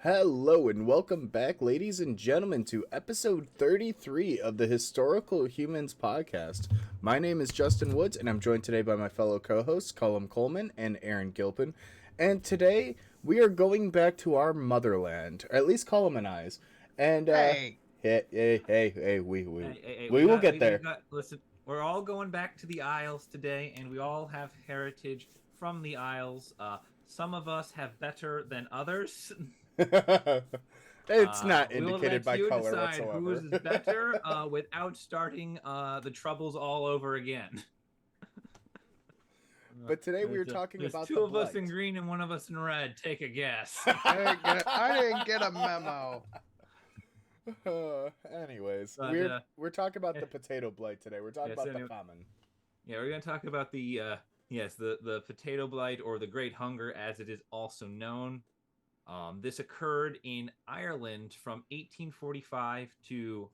Hello and welcome back, ladies and gentlemen, to episode 33 of the Historical Humans podcast. My name is Justin Woods, and I'm joined today by my fellow co-hosts, Colum Coleman and Aaron Gilpin. And today we are going back to our motherland, or at least Colum and I's. And Hey, hey, Hey, we will get we there. got, listen, we're all going back to the Isles today, and we all have heritage from the Isles. Some of us have better than others. It's not We will indicated let by you color decide whose whatsoever. is better without starting the troubles all over again. But today we are talking There's about two the of us in Blight. green and one of us in red. Take a guess. I didn't get a memo. Anyways, But, we're talking about yeah. the potato blight today. We're talking Yes, about the anyway. famine. Yeah, we're going to talk about the potato blight, or the Great Hunger as it is also known. This occurred in Ireland from 1845 to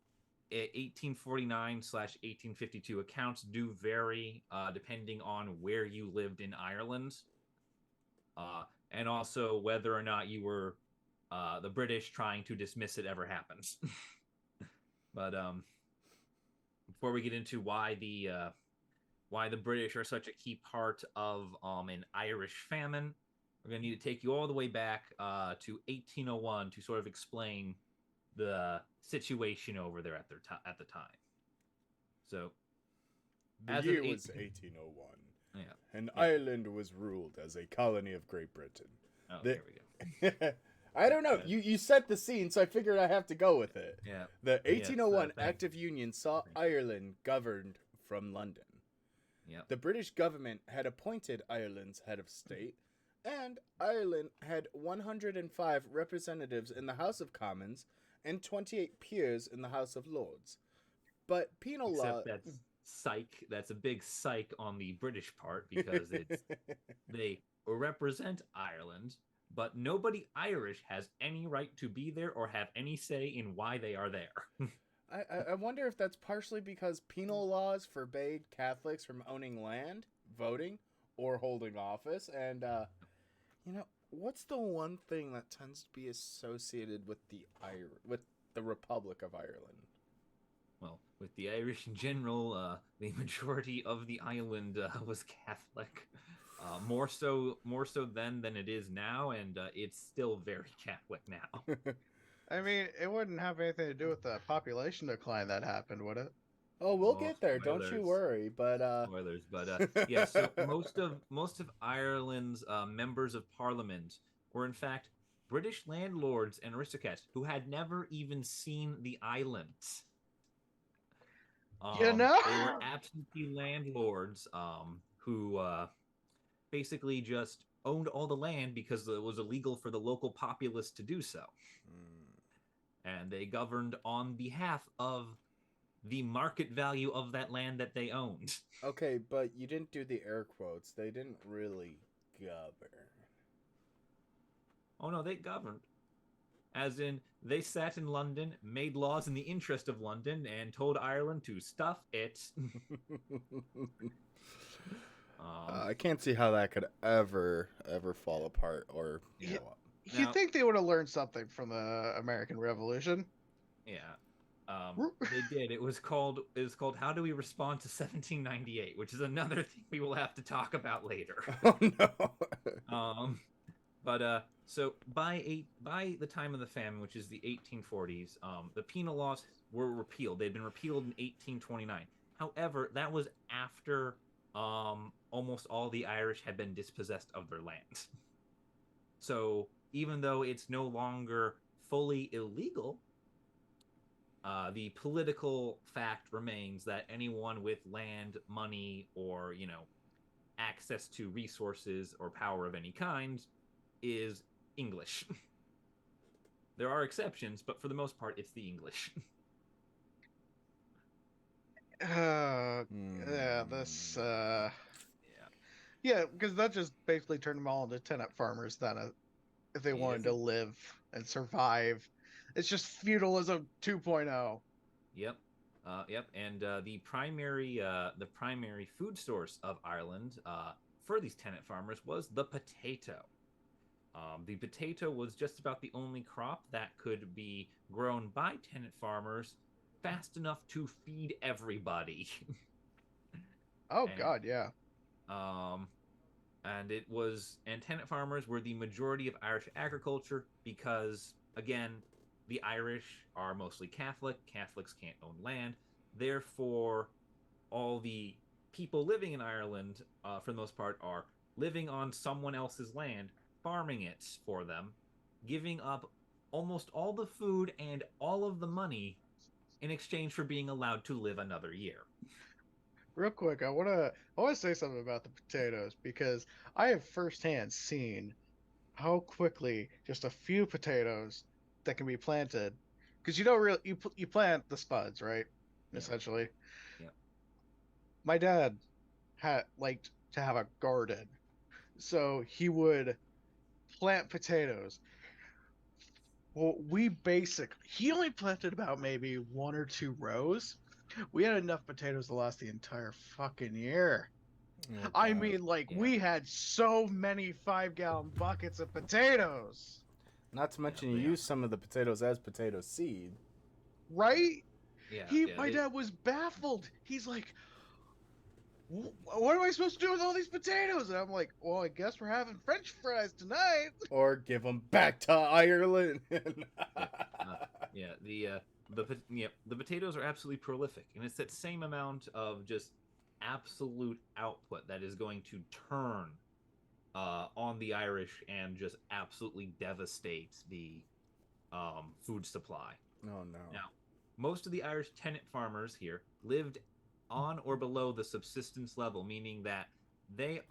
1849/1852. Accounts do vary depending on where you lived in Ireland, and also whether or not you were the British trying to dismiss it ever happens. But before we get into why the British are such a key part of an Irish famine, we're going to need to take you all the way back to 1801 to sort of explain the situation over there at the time. So, The as year of was 1801, yeah, and yeah. Ireland was ruled as a colony of Great Britain. Oh, The- here we go. I don't know. You set the scene, so I figured I have to go with it. Yeah. The Yes, 1801 thank- Act of Union saw thank- Ireland governed from London. Yeah. The British government had appointed Ireland's head of state, and Ireland had 105 representatives in the House of Commons and 28 peers in the House of Lords. But penal law... Except that's psych. That's a big psych on the British part, because they represent Ireland, but nobody Irish has any right to be there or have any say in why they are there. I wonder if that's partially because penal laws forbade Catholics from owning land, voting, or holding office. And, what's the one thing that tends to be associated with with the Republic of Ireland? Well, with the Irish in general, the majority of the island was Catholic. More so then than it is now, and it's still very Catholic now. I mean, it wouldn't have anything to do with the population decline that happened, would it? Oh, we'll Oh, get there. Don't you spoilers. worry. But Spoilers, but yeah. So most of Ireland's members of Parliament were in fact British landlords and aristocrats who had never even seen the islands. You know? They were absentee landlords who basically just owned all the land because it was illegal for the local populace to do so. And they governed on behalf of the market value of that land that they owned. okay, but you didn't do the air quotes. They didn't really govern. Oh no, they governed. As in, they sat in London, made laws in the interest of London, and told Ireland to stuff it. I can't see how that could ever fall apart, or Yeah. You'd Now- think they would have learned something from the American Revolution. Yeah. They did. It was called How Do We Respond to 1798, which is another thing we will have to talk about later. Oh no. So by the time of the famine, which is the 1840s, the penal laws were repealed. They'd been repealed in 1829. However, that was after almost all the Irish had been dispossessed of their land. So even though it's no longer fully illegal, the political fact remains that anyone with land, money, or access to resources or power of any kind is English. There are exceptions, but for the most part, it's the English. Yeah, this. Yeah, because that just basically turned them all into tenant farmers then, if they wanted to live and survive. It's just feudalism 2.0. Yep. And the primary food source of Ireland for these tenant farmers was the potato. The potato was just about the only crop that could be grown by tenant farmers fast enough to feed everybody. Oh and God, yeah. um, and tenant farmers were the majority of Irish agriculture because, again, the Irish are mostly Catholic. Catholics can't own land. Therefore, all the people living in Ireland, for the most part, are living on someone else's land, farming it for them, giving up almost all the food and all of the money in exchange for being allowed to live another year. Real quick, I wanna say something about the potatoes because I have firsthand seen how quickly just a few potatoes that can be planted, because you don't really you plant the spuds, right? Yeah, Essentially, yeah, my dad had liked to have a garden, so he would plant potatoes. Well, he only planted about maybe one or two rows. We had enough potatoes to last the entire fucking year. Oh I God. mean, like, yeah, we had so many 5-gallon buckets of potatoes, Not to mention you yeah, use some of the potatoes as potato seed. yeah, right? yeah, He, yeah. my dad was baffled. He's like, What am I supposed to do with all these potatoes?" And I'm like, "Well, I guess we're having French fries tonight." Or give them back to Ireland. Yeah, uh, yeah. The potatoes are absolutely prolific, and it's that same amount of just absolute output that is going to turn on the Irish and just absolutely devastate the food supply. Oh no. Now, most of the Irish tenant farmers here lived on or below the subsistence level, meaning that they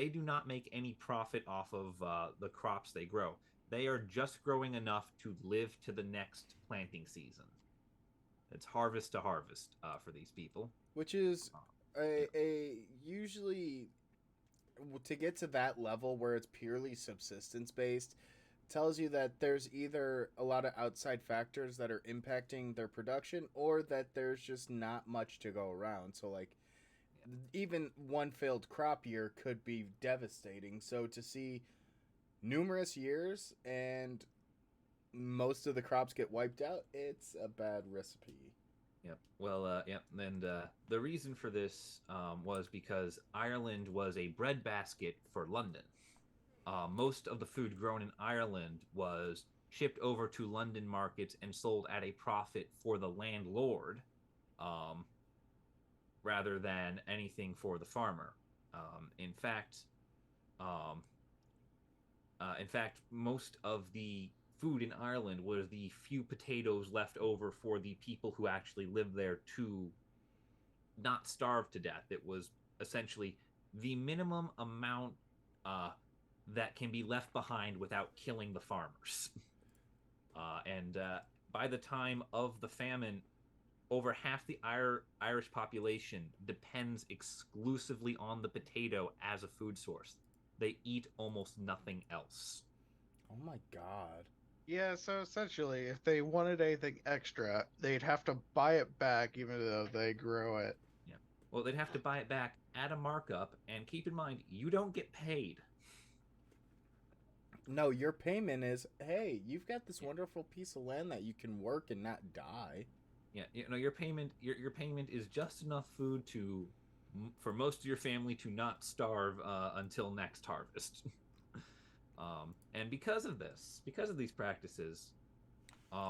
do not make any profit off of the crops they grow. They are just growing enough to live to the next planting season. It's harvest to harvest for these people. Which is Uh, yeah, a usually to get to that level where it's purely subsistence based tells you that there's either a lot of outside factors that are impacting their production or that there's just not much to go around. So like even one failed crop year could be devastating. So to see numerous years and most of the crops get wiped out, it's a bad recipe. Yep. Well, yep. And the reason for this was because Ireland was a breadbasket for London. Most of the food grown in Ireland was shipped over to London markets and sold at a profit for the landlord, um, rather than anything for the farmer. Um, in fact, um, most of the food in Ireland was the few potatoes left over for the people who actually lived there to not starve to death. It was essentially the minimum amount uh, that can be left behind without killing the farmers. And by the time of the famine, over half the Irish population depends exclusively on the potato as a food source. They eat almost nothing else. Oh my god. Yeah, so essentially, if they wanted anything extra, they'd have to buy it back, even though they grow it. Yeah. Well, they'd have to buy it back at a markup, and keep in mind, you don't get paid. No, your payment is, hey, you've got this Yeah. wonderful piece of land that you can work and not die. Yeah, your payment is just enough food to for most of your family to not starve until next harvest. And because of these practices,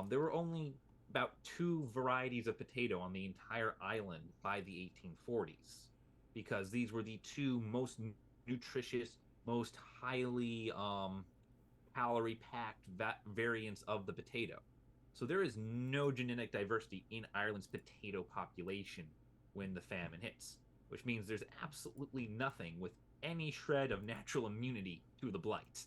there were only about two varieties of potato on the entire island by the 1840s, because these were the two most nutritious, most highly calorie packed variants of the potato. So there is no genetic diversity in Ireland's potato population when the famine hits, which means there's absolutely nothing with any shred of natural immunity to the blight.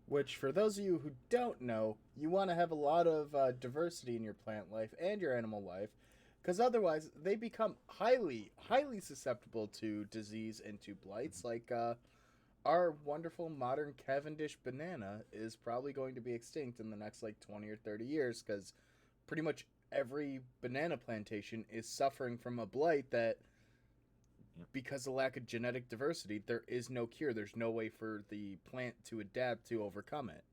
Which, for those of you who don't know, you want to have a lot of diversity in your plant life and your animal life, because otherwise they become highly, highly susceptible to disease and to blights. Like our wonderful modern Cavendish banana is probably going to be extinct in the next like 20 or 30 years, because pretty much every banana plantation is suffering from a blight that because of lack of genetic diversity, there is no cure. There's no way for the plant to adapt to overcome it.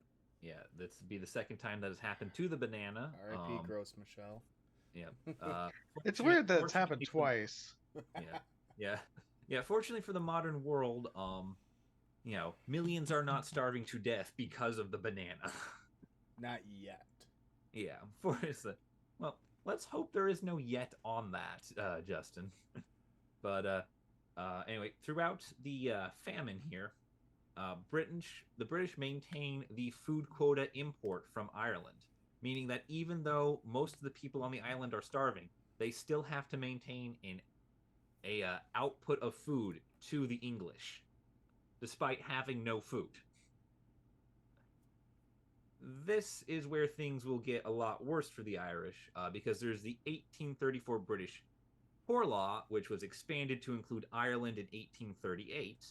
Yeah, this would be the second time that has happened to the banana. R.I.P. Gross Michelle. Yeah. It's weird that it's happened twice. Yeah. Fortunately for the modern world, millions are not starving to death because of the banana. Not yet. Yeah. Well, let's hope there is no yet on that, Justin. But anyway, throughout the famine here, the British maintain the food quota import from Ireland, meaning that even though most of the people on the island are starving, they still have to maintain a output of food to the English, despite having no food. This is where things will get a lot worse for the Irish, because there's the 1834 British Poor Law, which was expanded to include Ireland in 1838,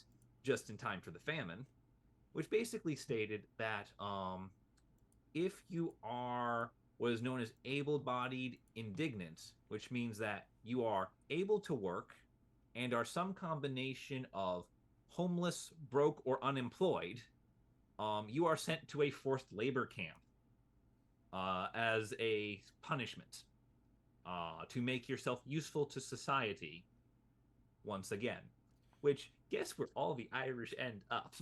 just in time for the famine, which basically stated that if you are what is known as able-bodied indigent, which means that you are able to work and are some combination of homeless, broke, or unemployed, you are sent to a forced labor camp as a punishment to make yourself useful to society once again. Which, guess where all the Irish end up?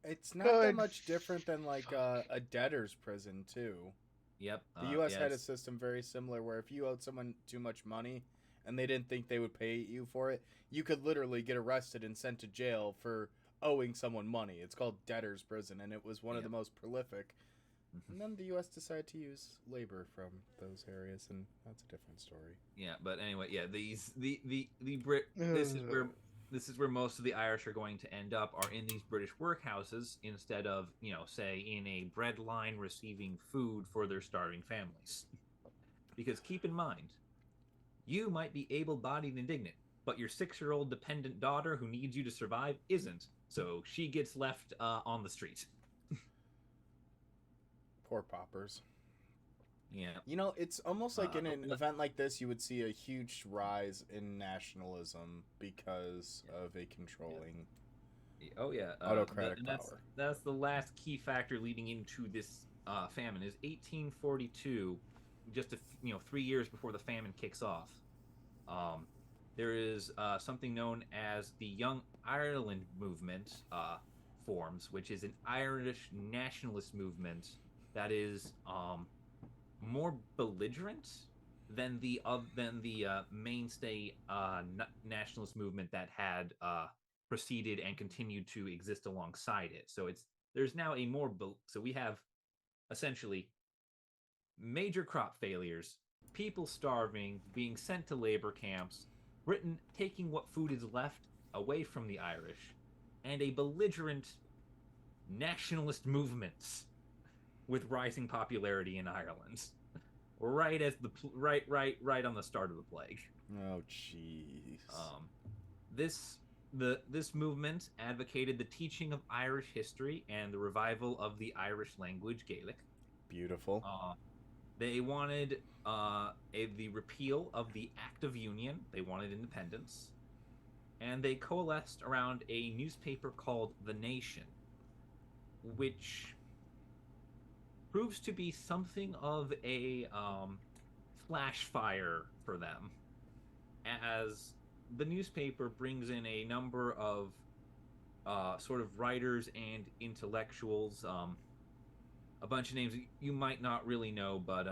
It's not that much different than like a debtor's prison too. Yep. The U.S. had a system very similar where if you owed someone too much money and they didn't think they would pay you for it, you could literally get arrested and sent to jail for owing someone money. It's called debtor's prison, and it was one of the most prolific. And then the U.S. decided to use labor from those areas, and that's a different story. Yeah, but anyway, this is where most of the Irish are going to end up, are in these British workhouses instead of, say, in a bread line receiving food for their starving families. Because keep in mind, you might be able-bodied and indignant, but your 6-year-old dependent daughter who needs you to survive isn't, so she gets left on the street. Poor paupers. Yeah. It's almost like in an event like this, you would see a huge rise in nationalism because of a controlling autocratic power. That's the last key factor leading into this famine is 1842, just 3 years before the famine kicks off. There is something known as the Young Ireland Movement forms, which is an Irish nationalist movement that is more belligerent than the mainstay nationalist movement that had preceded and continued to exist alongside it. So there's now a more so we have essentially major crop failures, people starving, being sent to labor camps, Britain taking what food is left away from the Irish, and a belligerent nationalist movement with rising popularity in Ireland, right as right on the start of the plague. Oh, jeez. This movement advocated the teaching of Irish history and the revival of the Irish language, Gaelic. Beautiful. They wanted the repeal of the Act of Union. They wanted independence, and they coalesced around a newspaper called The Nation, which proves to be something of a flash fire for them, as the newspaper brings in a number of sort of writers and intellectuals, a bunch of names you might not really know, but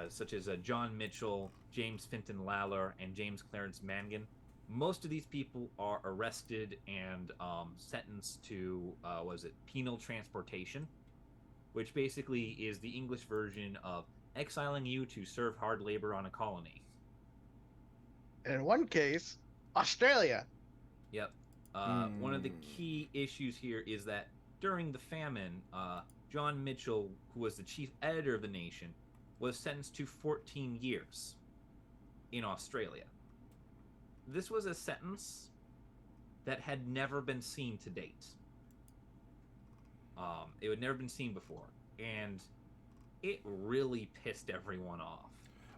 such as John Mitchell, James Finton Lalor, and James Clarence Mangan. Most of these people are arrested and sentenced to, penal transportation, which basically is the English version of exiling you to serve hard labor on a colony. And in one case, Australia. Yep. One of the key issues here is that during the famine, John Mitchell, who was the chief editor of The Nation, was sentenced to 14 years in Australia. This was a sentence that had never been seen to date. It had never been seen before, and it really pissed everyone off.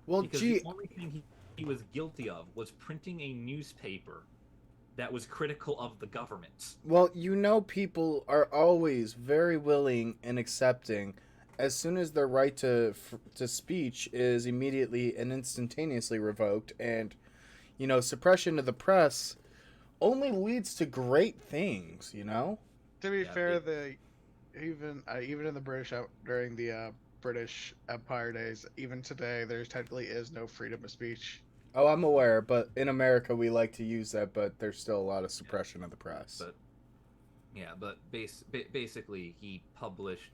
Well, because the only thing he he was guilty of was printing a newspaper that was critical of the government. Well, people are always very willing and accepting as soon as their right to speech is immediately and instantaneously revoked, and suppression of the press only leads to great things. To be Yeah, fair, even in the British during the British Empire days, even today, there technically is no freedom of speech. Oh, I'm aware, but in America we like to use that, but there's still a lot of suppression of the press. But basically, he published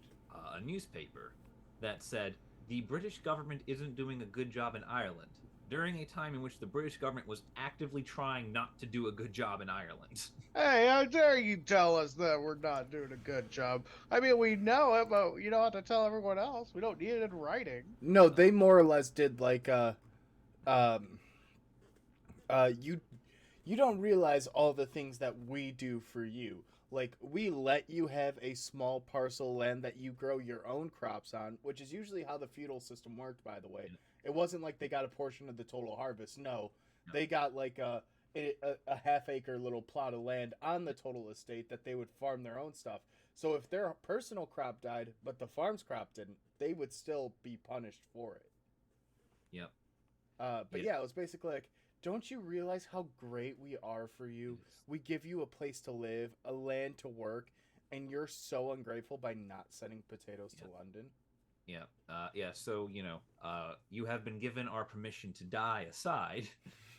a newspaper that said the British government isn't doing a good job in Ireland during a time in which the British government was actively trying not to do a good job in Ireland. Hey, how dare you tell us that we're not doing a good job? I mean, we know it, but you don't have to tell everyone else. We don't need it in writing. No, they more or less did like um you don't realize all the things that we do for you. Like, we let you have a small parcel of land that you grow your own crops on, which is usually how the feudal system worked, by the way. It wasn't like they got a portion of the total harvest. No, they got like a half-acre little plot of land on the total estate that they would farm their own stuff. So if their personal crop died, but the farm's crop didn't, they would still be punished for it. Yep. But yeah, it was basically like, don't you realize how great we are for you? We give you a place to live, a land to work, and you're so ungrateful by not sending potatoes to London. Yeah. So you have been given our permission to die aside.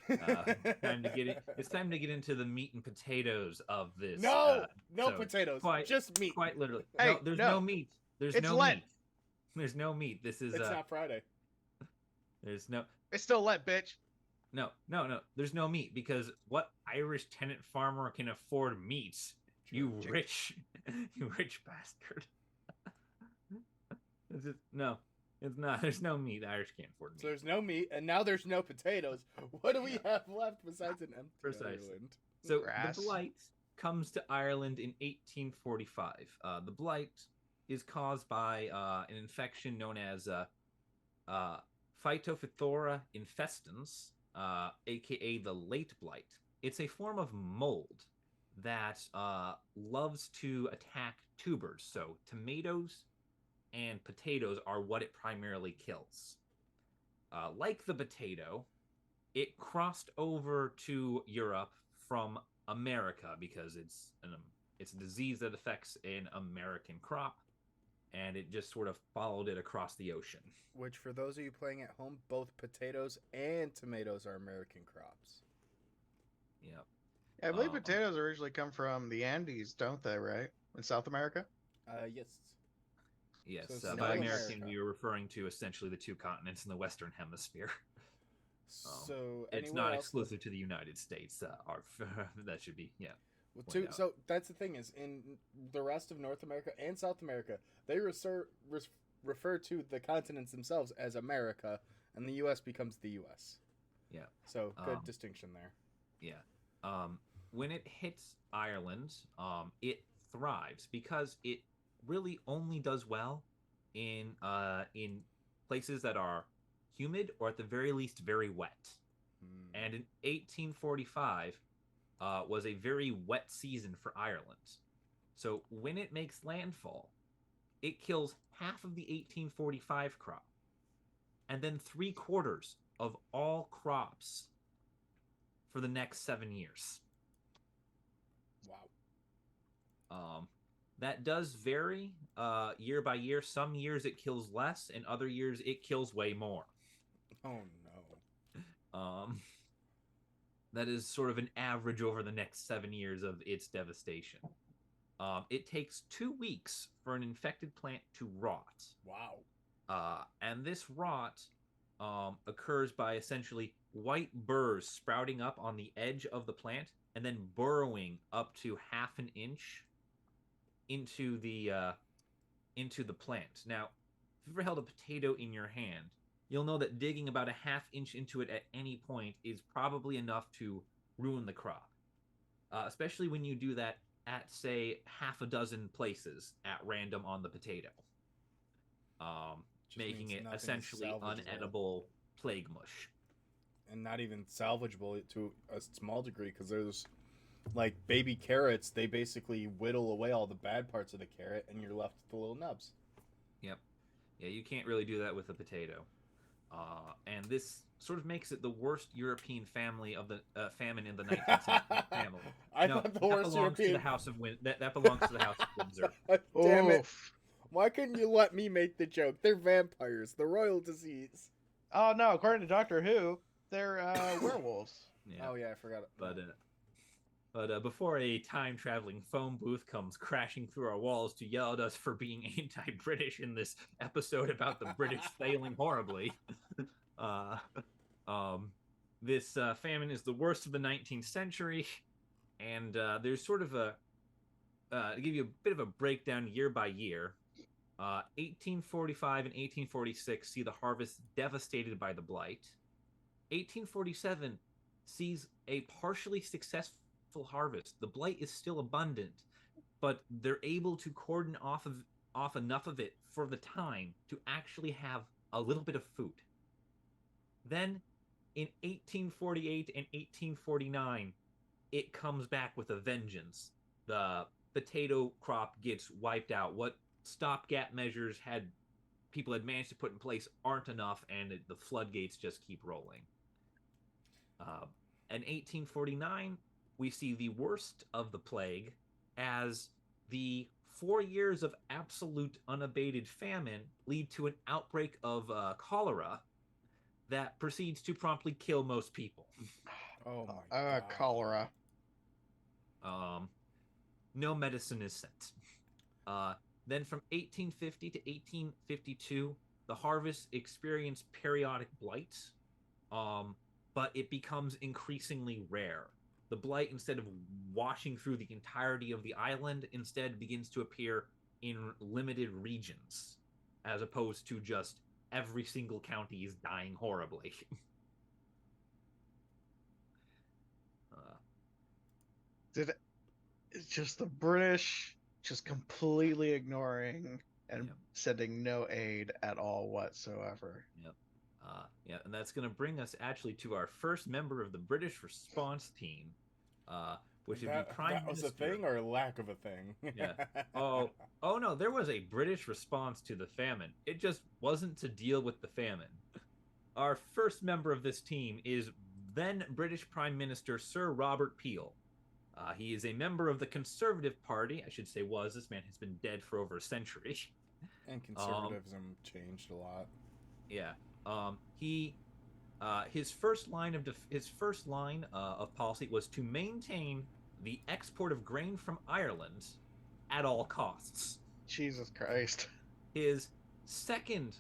It's time to get into the meat and potatoes of this. No so potatoes, just meat. Quite literally. Hey, no, there's no meat. There's It's no Lent. meat. There's no meat. This is. It's not Friday. There's no. It's still Lent, bitch. No. There's no meat because what Irish tenant farmer can afford meat? You rich bastard. No, it's not. There's no meat. The Irish can't afford meat. So there's no meat, and now there's no potatoes. What do we have left besides an empty Precisely. Ireland? So Grass. the Blight comes to Ireland in 1845. The Blight is caused by an infection known as Phytophthora infestans, aka the late blight. It's a form of mold that loves to attack tubers. So tomatoes and potatoes are what it primarily kills. Like the potato, it crossed over to Europe from America because it's a disease that affects an American crop, and it just sort of followed it across the ocean. Which, for those of you playing at home, both potatoes and tomatoes are American crops. Yep. Yeah, I believe potatoes originally come from the Andes, don't they, right? In South America? Yes. Yes, So by South American, America. we were referring to essentially the two continents in the Western Hemisphere. So It's anywhere not else exclusive to the United States. That should be, Well, so that's the thing is, in the rest of North America and South America, they refer to the continents themselves as America, and the U.S. becomes the U.S. Yeah. So good distinction there. Yeah. When it hits Ireland, it thrives because it really only does well in places that are humid or at the very least very wet. And in 1845 was a very wet season for Ireland. So when it makes landfall, it kills half of the 1845 crop and then 3/4 of all crops for the next 7 years. Wow. That does vary year by year. Some years it kills less, and other years it kills way more. Oh no. That is sort of an average over the next 7 years of its devastation. It takes 2 weeks for an infected plant to rot. Wow. And this rot occurs by essentially white burrs sprouting up on the edge of the plant and then burrowing up to half an inch into the plant. Now, if you've ever held a potato in your hand, you'll know that digging about a half inch into it at any point is probably enough to ruin the crop. Especially when you do that at, say, half a dozen places at random on the potato. Making it essentially unedible plague mush. and not even salvageable to a small degree, because there's like baby carrots. They basically whittle away all the bad parts of the carrot, and you're left with the little nubs. Yep. Yeah, you can't really do that with a potato. And this sort of makes it the worst European family of the famine in the 19th century family. I thought the worst European. To the House of that belongs to the House of Windsor. Damn it! Oof. Why couldn't you let me make the joke? They're vampires. The royal disease. Oh no! According to Doctor Who, they're werewolves. Yeah. Oh yeah, I forgot it. But before a time-traveling phone booth comes crashing through our walls to yell at us for being anti-British in this episode about the British failing horribly, this famine is the worst of the 19th century, and there's sort of to give you a bit of a breakdown year by year. 1845 and 1846 see the harvest devastated by the Blight. 1847 sees a partially successful harvest. The Blight is still abundant, but they're able to cordon off enough of it for the time to actually have a little bit of food. Then in 1848 and 1849, it comes back with a vengeance. The potato crop gets wiped out. What stopgap measures people had managed to put in place aren't enough, and the floodgates just keep rolling. In 1849, we see the worst of the plague as the 4 years of absolute unabated famine lead to an outbreak of cholera that proceeds to promptly kill most people. Oh my god. Cholera. No medicine is sent. Then from 1850 to 1852, the harvest experienced periodic blights, but it becomes increasingly rare. The Blight, instead of washing through the entirety of the island, instead begins to appear in limited regions, as opposed to just every single county is dying horribly. It's just the British just completely ignoring and sending no aid at all whatsoever. Yep. And that's going to bring us actually to our first member of the British response team, which would be Prime Minister. That was a thing or a lack of a thing? Yeah. Oh no, there was a British response to the famine. It just wasn't to deal with the famine. Our first member of this team is then British Prime Minister Sir Robert Peel. He is a member of the Conservative Party. I should say was. This man has been dead for over a century. And conservatism changed a lot. Yeah. His first line of policy was to maintain the export of grain from Ireland at all costs. Jesus Christ. His second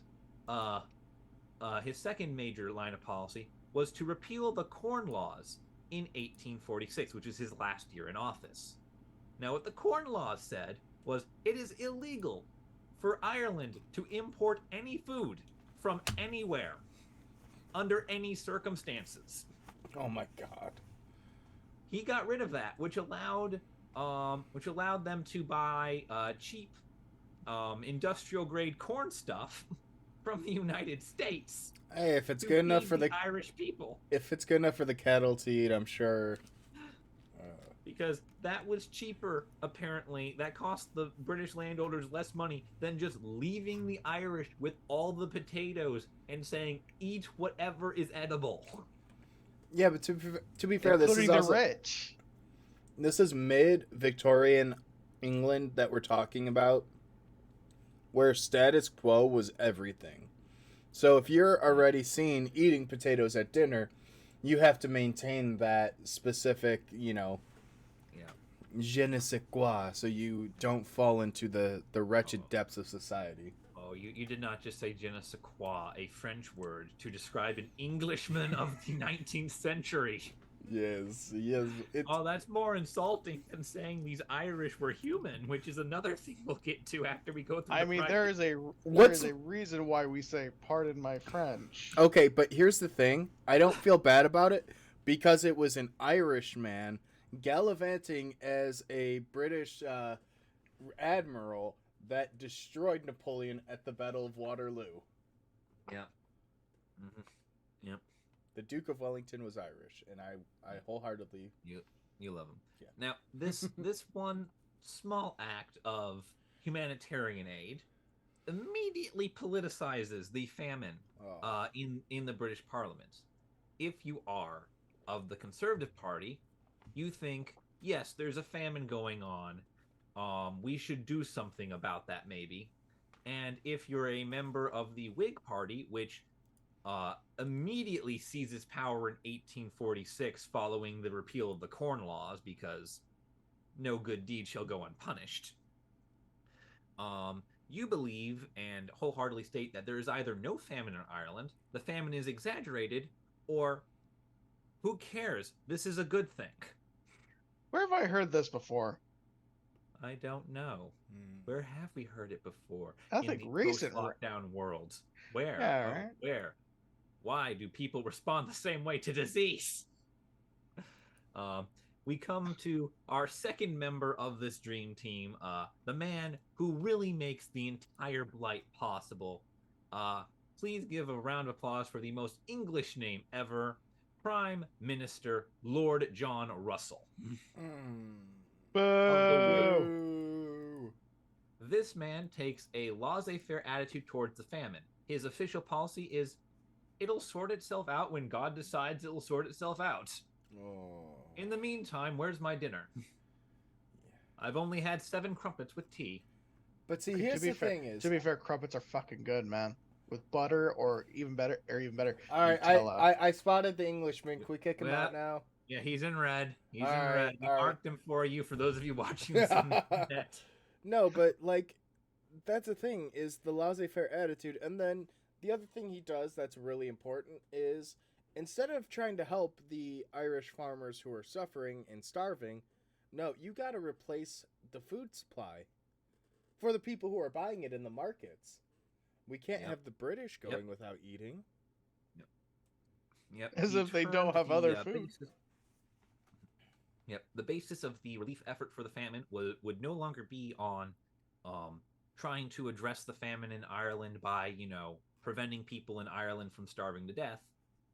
major line of policy was to repeal the Corn Laws in 1846, which was his last year in office. Now, what the Corn Laws said was it is illegal for Ireland to import any food from anywhere under any circumstances. Oh my god. He got rid of that, which allowed them to buy cheap industrial grade corn stuff from the United States. Hey, if it's good enough for the Irish people. If it's good enough for the cattle to eat, I'm sure. Because that was cheaper, apparently. That cost the British landowners less money than just leaving the Irish with all the potatoes and saying, eat whatever is edible. Yeah, but to be fair, this is also, rich. This is mid-Victorian England that we're talking about, where status quo was everything. So if you're already seen eating potatoes at dinner, you have to maintain that specific, je ne sais quoi, so you don't fall into the wretched depths of society. Oh, you did not just say je ne sais quoi, a French word, to describe an Englishman of the 19th century. Yes. Oh, that's more insulting than saying these Irish were human, which is another thing we'll get to after we go through there is a reason why we say pardon my French. Okay, but here's the thing. I don't feel bad about it because it was an Irishman gallivanting as a British admiral that destroyed Napoleon at the Battle of Waterloo. Yeah. Mm-hmm. Yep. The Duke of Wellington was Irish, and I wholeheartedly... You love him. Yeah. Now, this one small act of humanitarian aid immediately politicizes the famine in the British Parliament. If you are of the Conservative Party, you think, yes, there's a famine going on. We should do something about that, maybe. And if you're a member of the Whig Party, which immediately seizes power in 1846 following the repeal of the Corn Laws, because no good deed shall go unpunished, you believe and wholeheartedly state that there is either no famine in Ireland, the famine is exaggerated, or who cares? This is a good thing. Where have I heard this before? I don't know. Where have we heard it before? I think recent lockdown world. Where? Yeah, right. Where? Why do people respond the same way to disease? We come to our second member of this dream team, the man who really makes the entire Blight possible. Please give a round of applause for the most English name ever, Prime Minister Lord John Russell. Boo! This man takes a laissez-faire attitude towards the famine. His official policy is, it'll sort itself out when God decides it'll sort itself out. In the meantime, where's my dinner? I've only had 7 crumpets with tea. But see, here's the thing is... To be fair, crumpets are fucking good, man. With butter or even better. All right, I spotted the Englishman. Can we kick him out now? Yeah, he's in red. He's in red. We marked him for you, for those of you watching this on the internet. No, but, like, that's the thing, is the laissez-faire attitude. And then the other thing he does that's really important is, instead of trying to help the Irish farmers who are suffering and starving, no, you got to replace the food supply for the people who are buying it in the markets. We can't have the British going without eating. Yep. As if they don't have other food. The basis of the relief effort for the famine would no longer be on trying to address the famine in Ireland by, preventing people in Ireland from starving to death,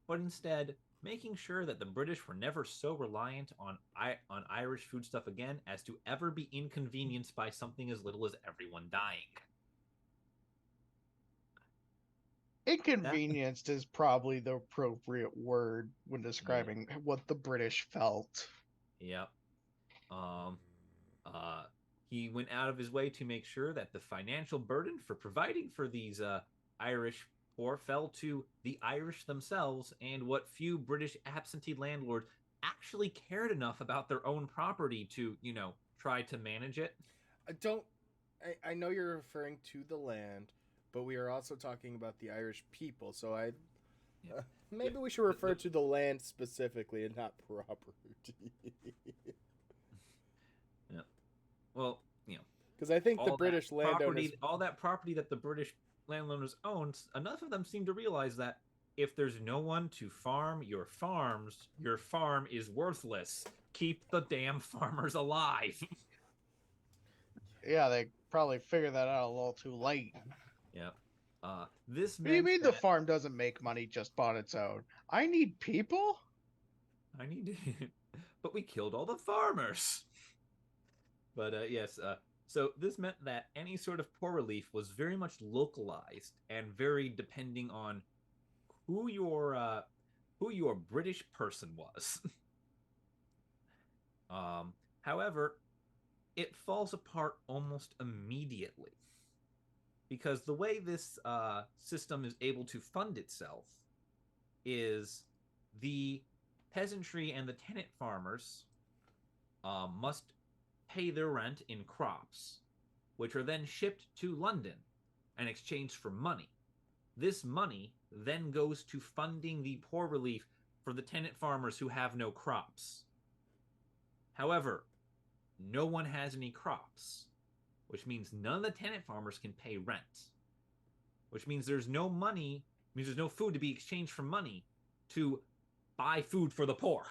but instead making sure that the British were never so reliant on Irish foodstuff again as to ever be inconvenienced by something as little as everyone dying. Inconvenienced is probably the appropriate word when describing what the British felt. Yep. He went out of his way to make sure that the financial burden for providing for these Irish poor fell to the Irish themselves, and what few British absentee landlords actually cared enough about their own property to, try to manage it. I know you're referring to the land, but we are also talking about the Irish people, so maybe we should refer to the land specifically and not property. Yeah. Well, because I think the British landowners... all that property that the British landowners own, enough of them seem to realize that if there's no one to farm your farms, your farm is worthless. Keep the damn farmers alive. Yeah, they probably figured that out a little too late. Yeah. What do you mean the farm doesn't make money just on its own? I need people? But we killed all the farmers. But yes, so this meant that any sort of poor relief was very much localized and very depending on who your British person was. However, it falls apart almost immediately, because the way this system is able to fund itself is the peasantry and the tenant farmers must pay their rent in crops, which are then shipped to London and exchanged for money. This money then goes to funding the poor relief for the tenant farmers who have no crops. However, no one has any crops, which means none of the tenant farmers can pay rent, which means there's no money, means there's no food to be exchanged for money to buy food for the poor.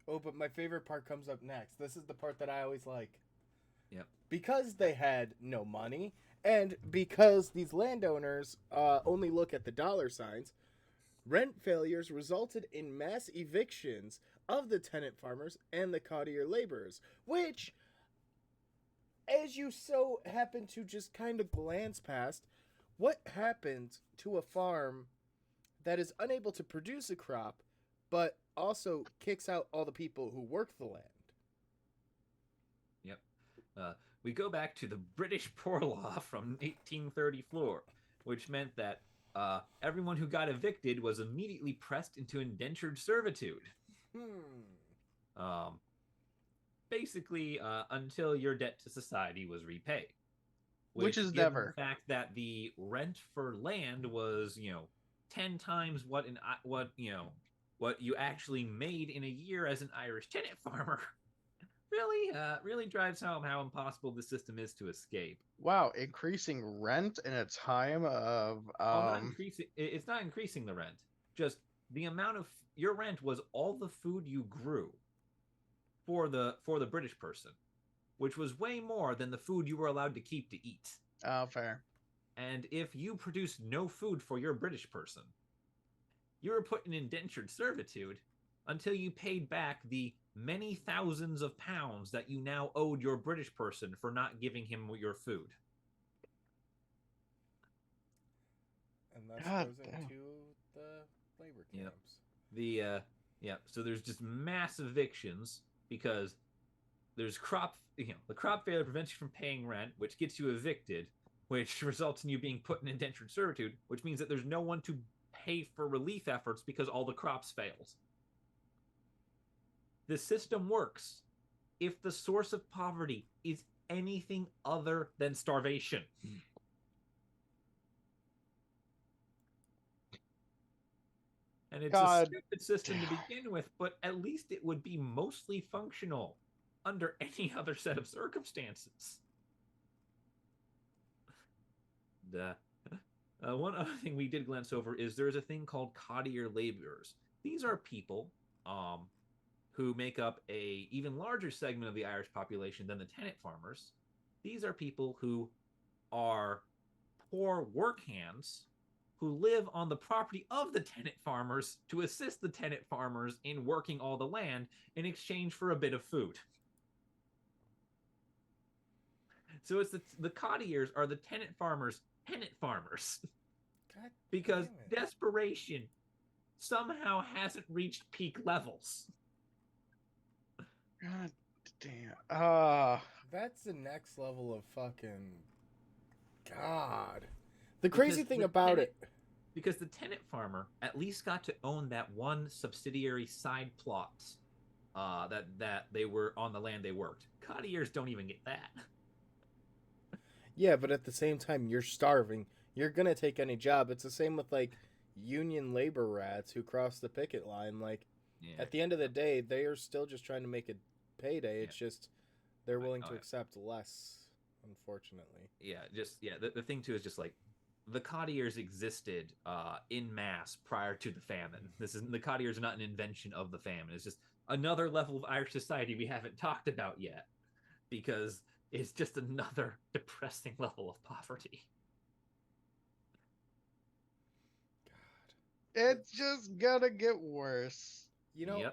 Oh, but my favorite part comes up next. This is the part that I always like. Yep. Because they had no money, and because these landowners only look at the dollar signs, Rent failures resulted in mass evictions of the tenant farmers and the cottier laborers, which, as you so happen to just kind of glance past, what happens to a farm that is unable to produce a crop, but also kicks out all the people who work the land? Yep. We go back to the British Poor Law from 1834, which meant that everyone who got evicted was immediately pressed into indentured servitude. Um, basically, until your debt to society was repaid. Which is given never. the fact that the rent for land was, 10 times what you actually made in a year as an Irish tenant farmer. Really drives home how impossible the system is to escape. Wow, increasing rent in a time of Well, not increasing. It's not increasing the rent. Just the amount of your rent was all the food you grew for the British person, which was way more than the food you were allowed to keep to eat. Oh, fair. And if you produced no food for your British person, you were put in indentured servitude until you paid back the many thousands of pounds that you now owed your British person for not giving him your food. And thus God goes damn. into the labor camps. So there's just mass evictions because there's the crop failure prevents you from paying rent, which gets you evicted, which results in you being put in indentured servitude, which means that there's no one to pay for relief efforts because all the crops failed. The system works if the source of poverty is anything other than starvation. And it's a stupid system to begin with, but at least it would be mostly functional under any other set of circumstances. One other thing we did glance over is there's a thing called cottier laborers. These are people who make up a even larger segment of the Irish population than the tenant farmers. These are people who are poor work hands who live on the property of the tenant farmers to assist the tenant farmers in working all the land in exchange for a bit of food. So it's the cottiers are the tenant farmers' tenant farmers. God because damn it. desperation somehow hasn't reached peak levels. God damn. That's the next level of fucking God. The crazy thing about it. Because the tenant farmer at least got to own that one subsidiary side plot that they were on the land they worked. Cottiers don't even get that. Yeah, but at the same time, you're starving. You're gonna take any job. It's the same with like union labor rats who cross the picket line. Like at the end of the day, they are still just trying to make a payday. It's just they're willing to accept less, unfortunately. The thing too is just like the cottiers existed in mass prior to the famine. The cottiers are not an invention of the famine. It's just another level of Irish society we haven't talked about yet because it's just another depressing level of poverty. God. It's just gonna get worse. You know,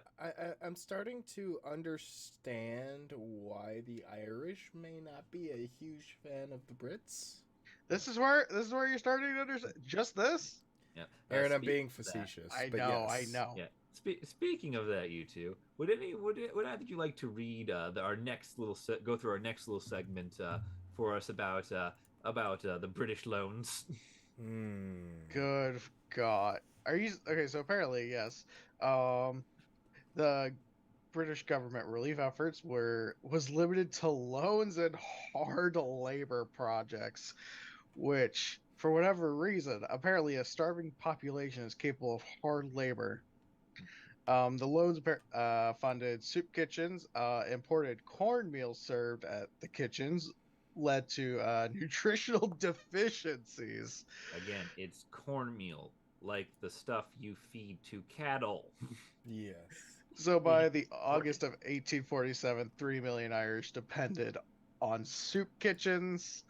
I'm starting to understand why the Irish may not be a huge fan of the Brits. This is where you're starting to understand. Just this? Yeah. Aaron, I'm being facetious. I know. Yeah. Speaking of that, you two, would either you like to read our next little go through our next little segment for us about the British loans? Good God. Are you okay? So apparently, yes. The British government relief efforts was limited to loans and hard labor projects, which, for whatever reason, apparently a starving population is capable of hard labor. The loans funded soup kitchens, imported cornmeal served at the kitchens, led to nutritional deficiencies. Again, it's cornmeal, like the stuff you feed to cattle. Yes. So by the August of 1847, 3 million Irish depended on soup kitchens.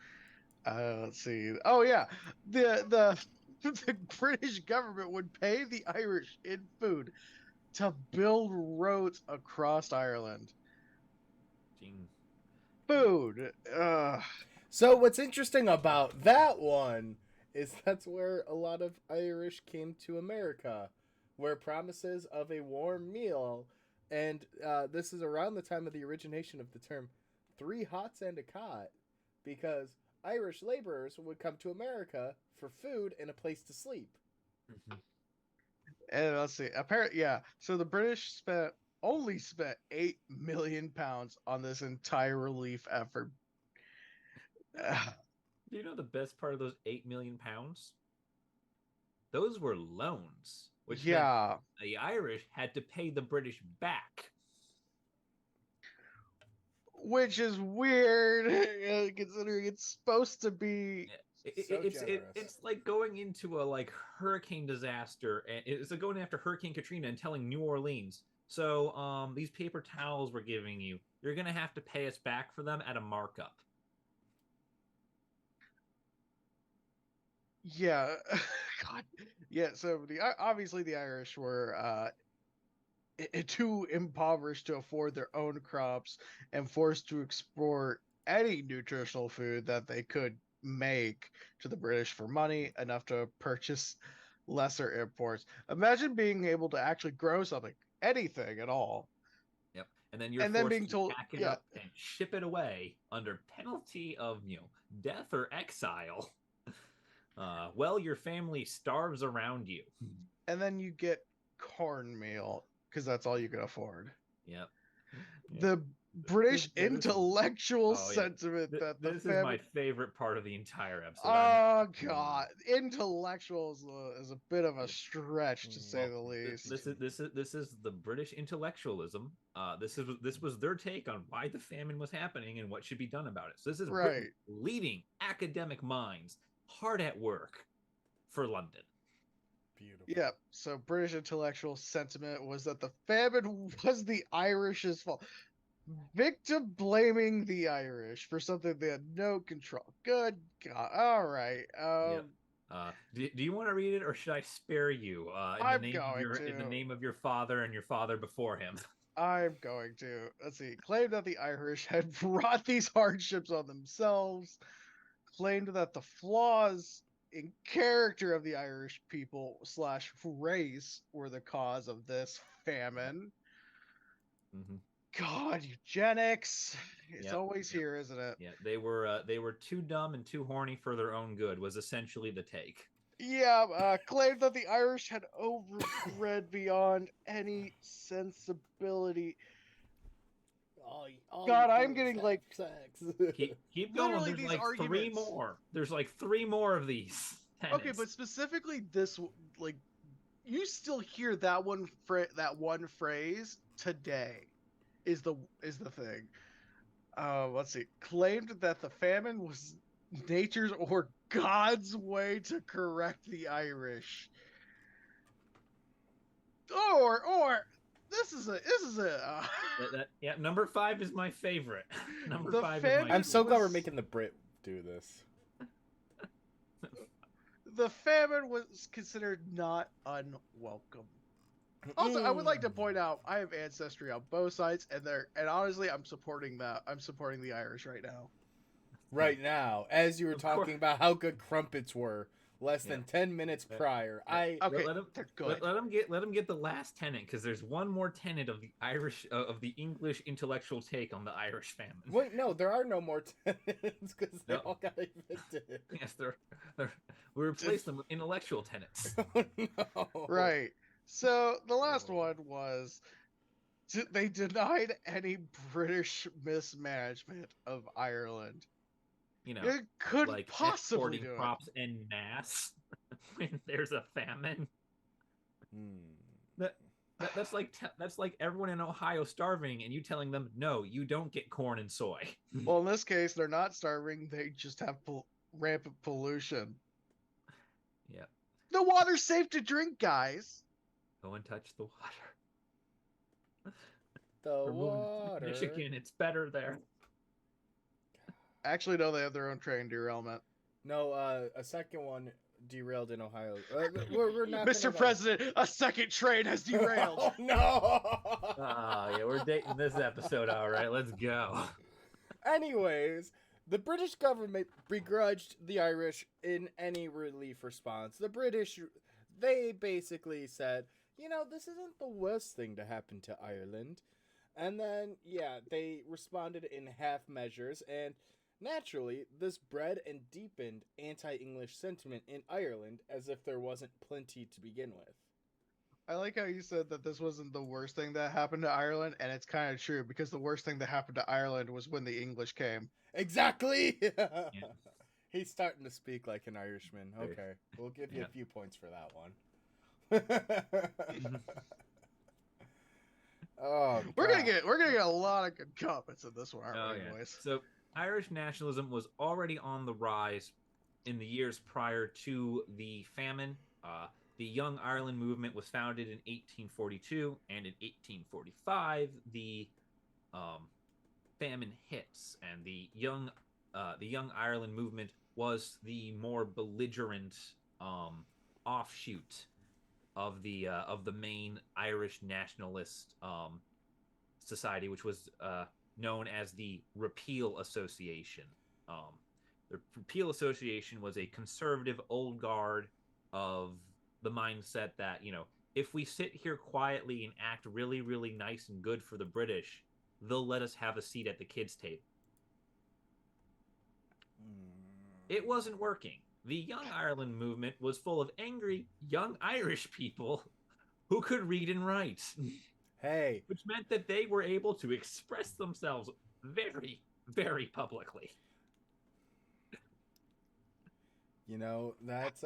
Let's see. Oh yeah, the the British government would pay the Irish in food to build roads across Ireland. Gene. Food. So what's interesting about that one is that's where a lot of Irish came to America, where promises of a warm meal, and this is around the time of the origination of the term three hots and a cot, because Irish laborers would come to America for food and a place to sleep. And let's see. Apparently, yeah. So the British only spent £8 million on this entire relief effort. Do you know the best part of those £8 million? Those were loans, which meant yeah. the Irish had to pay the British back. Which is weird, considering it's supposed to be. It's like going into a like hurricane disaster, and it's like going after Hurricane Katrina and telling New Orleans, so these paper towels we're giving you, you're gonna have to pay us back for them at a markup. Yeah, God, yeah. So obviously the Irish were too impoverished to afford their own crops and forced to export any nutritional food that they could make to the British for money enough to purchase lesser imports. Imagine being able to actually grow something, anything at all. Yep. And then you're And then forced being to told, pack it yeah, up and ship it away under penalty of, death or exile. Well, your family starves around you. and then you get cornmeal because that's all you can afford. Yep. The British intellectual sentiment that the this is my favorite part of the entire episode. Oh God, intellectual is a bit of a stretch to say the least. This is the British intellectualism. This was their take on why the famine was happening and what should be done about it. So this is right. Britain leading academic minds hard at work for London. Beautiful. Yeah. So British intellectual sentiment was that the famine was the Irish's fault. Victim blaming the Irish for something they had no control. Good God. All right. Yep. Do you want to read it, or should I spare you? I'm going to. In the name of your father and your father before him. I'm going to. Let's see. Claimed that the Irish had brought these hardships on themselves. Claimed that the flaws in character of the Irish people / race were the cause of this famine. Mm-hmm. God, eugenics. It's always here, isn't it? Yeah, they were too dumb and too horny for their own good was essentially the take. Yeah, claimed that the Irish had overbred beyond any sensibility. God, I'm getting like sex. Keep going. There's like arguments. 3 more. There's like 3 more of these. Tenets. Okay, but specifically this, like, you still hear that one phrase today. Is the thing. Let's see. Claimed that the famine was nature's or God's way to correct the Irish. Or this is a number 5 is my favorite. Number 5 is my I'm so glad we're making the Brit do this. The famine was considered not unwelcome. Also, I would like to point out I have ancestry on both sides, and honestly, I'm supporting that. I'm supporting the Irish right now. Right now, as you were talking about how good crumpets were less than 10 minutes prior, they're good. Let him get the last tenet, because there's one more tenet of the Irish of the English intellectual take on the Irish famine. Wait, no, there are no more tenets because they all got invented. Yes, we replaced them with intellectual tenets. Oh, no. Right. So the last one was they denied any British mismanagement of Ireland. It could like possibly exporting crops en masse when there's a famine. That's like everyone in Ohio starving, and you telling them no, you don't get corn and soy. Well, in this case, they're not starving; they just have rampant pollution. Yeah. The water's safe to drink, guys. Go and touch the water. The water. Michigan, it's better there. Actually, no, they have their own train derailment. No, a second one derailed in Ohio. We're not Mr. President, a second train has derailed. Oh, no. Yeah, we're dating this episode. All right, let's go. Anyways, the British government begrudged the Irish in any relief response. The British, they basically said, this isn't the worst thing to happen to Ireland. And then, they responded in half measures, and naturally, this bred and deepened anti-English sentiment in Ireland as if there wasn't plenty to begin with. I like how you said that this wasn't the worst thing that happened to Ireland, and it's kind of true, because the worst thing that happened to Ireland was when the English came. Exactly! Yeah. He's starting to speak like an Irishman. Okay, we'll give you a few points for that one. Oh, we're gonna get a lot of good comments in this one, aren't we, boys? So Irish nationalism was already on the rise in the years prior to the famine. The Young Ireland movement was founded in 1842, and in 1845 the famine hits, and the Young Ireland movement was the more belligerent offshoot of the main Irish nationalist society, which was known as the Repeal Association. The Repeal Association was a conservative old guard of the mindset that, if we sit here quietly and act really, really nice and good for the British, they'll let us have a seat at the kids' table. It wasn't working. The Young Ireland movement was full of angry young Irish people who could read and write. Hey. Which meant that they were able to express themselves very, very publicly. That's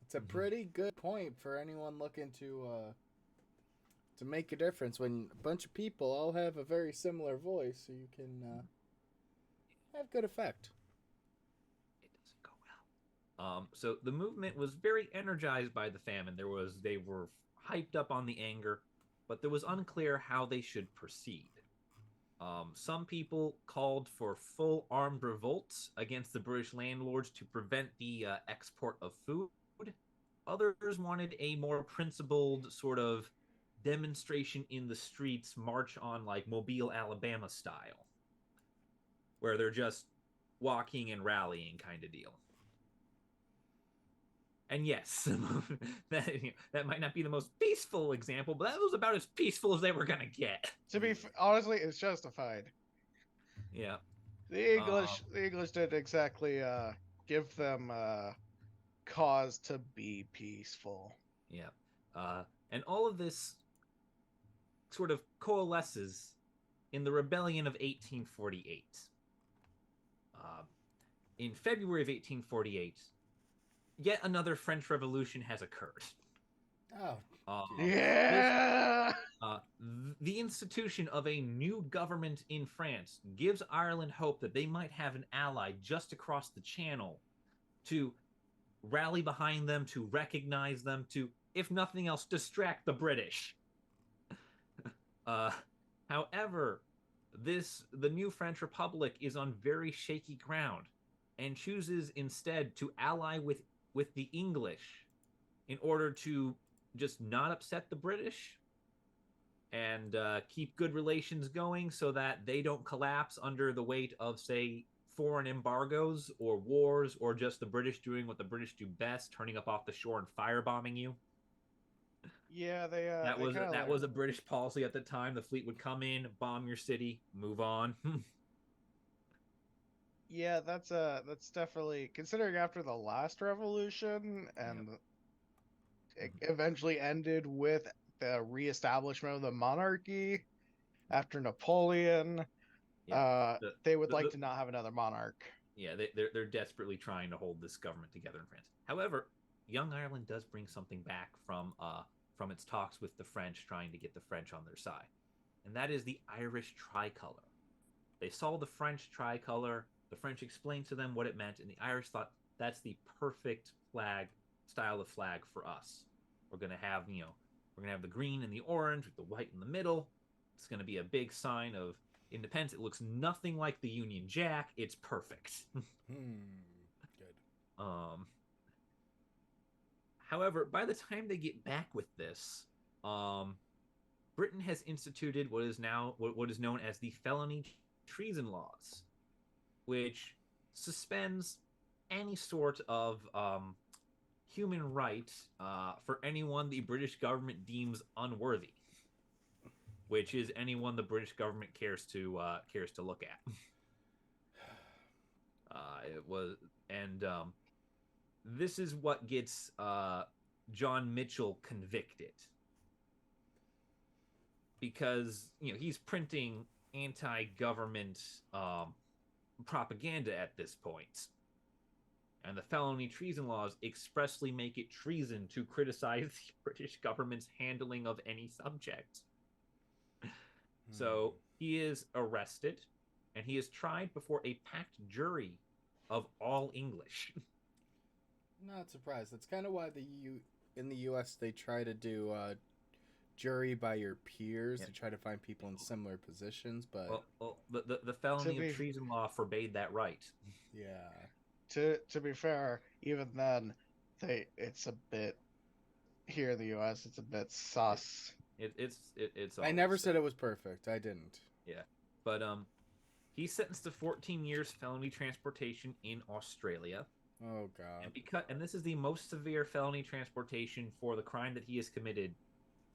it's a pretty good point for anyone looking to make a difference when a bunch of people all have a very similar voice, so you can have good effect. So the movement was very energized by the famine. They were hyped up on the anger, but there was unclear how they should proceed. Some people called for full armed revolts against the British landlords to prevent the export of food. Others wanted a more principled sort of demonstration in the streets, march on like Mobile, Alabama style, where they're just walking and rallying kind of deal. And yes, that might not be the most peaceful example, but that was about as peaceful as they were going to get. To be honestly, it's justified. Yeah. The English didn't exactly give them cause to be peaceful. Yeah. And all of this sort of coalesces in the Rebellion of 1848. In February of 1848, yet another French Revolution has occurred. Oh, yeah! The institution of a new government in France gives Ireland hope that they might have an ally just across the channel to rally behind them, to recognize them, to, if nothing else, distract the British. However, the new French Republic is on very shaky ground and chooses instead to ally with the English in order to just not upset the British and keep good relations going so that they don't collapse under the weight of, say, foreign embargoes or wars, or just the British doing what the British do best, turning up off the shore and firebombing you. Yeah, that was a British policy at the time. The fleet would come in, bomb your city, move on. Yeah, that's definitely, considering after the last revolution and it eventually ended with the reestablishment of the monarchy after Napoleon. They would like to not have another monarch. Yeah, they're desperately trying to hold this government together in France. However, Young Ireland does bring something back from its talks with the French, trying to get the French on their side, and that is the Irish tricolor. They saw the French tricolor. The French explained to them what it meant, and the Irish thought, that's the perfect style of flag for us. We're gonna have the green and the orange with the white in the middle. It's gonna be a big sign of independence. It looks nothing like the Union Jack. It's perfect. Good. However, by the time they get back with this, Britain has instituted what is known as the felony treason laws, which suspends any sort of human right for anyone the British government deems unworthy, which is anyone the British government cares to look at. It was, and this is what gets John Mitchell convicted, because he's printing anti-government propaganda at this point, and the felony treason laws expressly make it treason to criticize the British government's handling of any subject. So he is arrested, and he is tried before a packed jury of all English. Not surprised. That's kind of why in the U.S. they try to do jury by your peers to try to find people in similar positions, but the felony of treason law forbade that right. Yeah. To be fair, even then, it's a bit here in the U.S. It's a bit sus. It's. I never said it was perfect. I didn't. Yeah, but he's sentenced to 14 years felony transportation in Australia. Oh God. And this is the most severe felony transportation for the crime that he has committed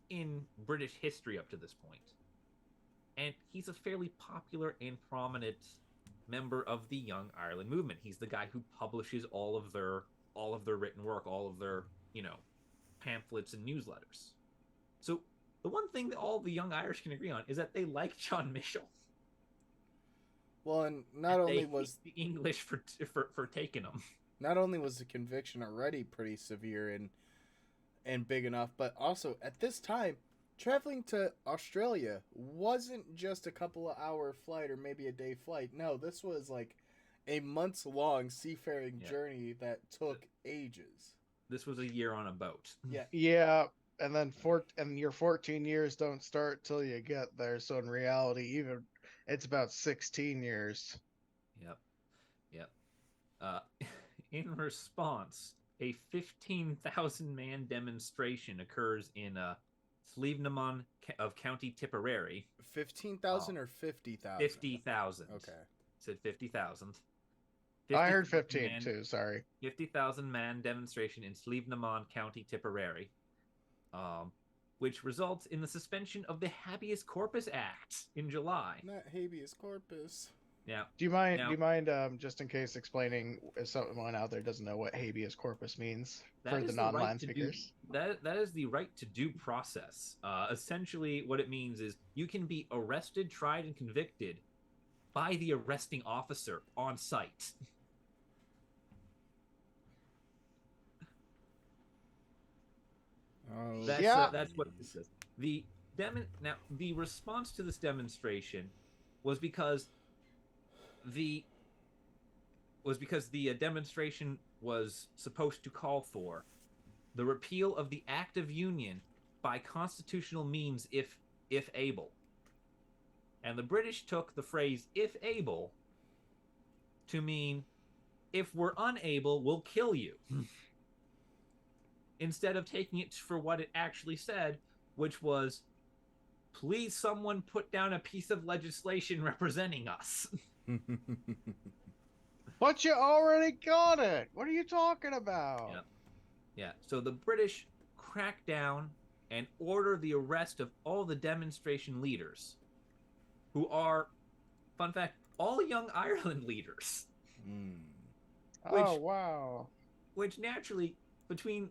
in British history up to this point. And he's a fairly popular and prominent member of the Young Ireland movement. He's the guy who publishes all of their written work, all of their, pamphlets and newsletters. So the one thing that all the Young Irish can agree on is that they like John Mitchell. Well, and not only was the English for taking him. Not only was the conviction already pretty severe and big enough, but also at this time, traveling to Australia wasn't just a couple of hour flight or maybe a day flight. No, this was like a months-long seafaring journey that took ages. This was a year on a boat. Yeah. Yeah, and then your 14 years don't start till you get there. So in reality, it's about 16 years. Yep. In response, a 15,000-man demonstration occurs in Slievenamon of County Tipperary. 15,000 or 50,000? 50,000. Okay. Said 50,000. I heard 15 too, sorry. 50,000-man demonstration in Slievenamon, County Tipperary, which results in the suspension of the Habeas Corpus Act in July. Not habeas corpus. Yeah. Do you mind, just in case, explaining if someone out there doesn't know what habeas corpus means for the non-land speakers? That is the right to due process. Essentially, what it means is you can be arrested, tried, and convicted by the arresting officer on site. Oh, That's what this is. The response to this demonstration was because the demonstration was supposed to call for the repeal of the Act of Union by constitutional means if able. And the British took the phrase "if able" to mean if we're unable, we'll kill you. Instead of taking it for what it actually said, which was, please someone put down a piece of legislation representing us. But you already got it. What are you talking about? Yeah. So the British crack down and order the arrest of all the demonstration leaders, who are, fun fact, all Young Ireland leaders. Oh, wow. Which naturally, between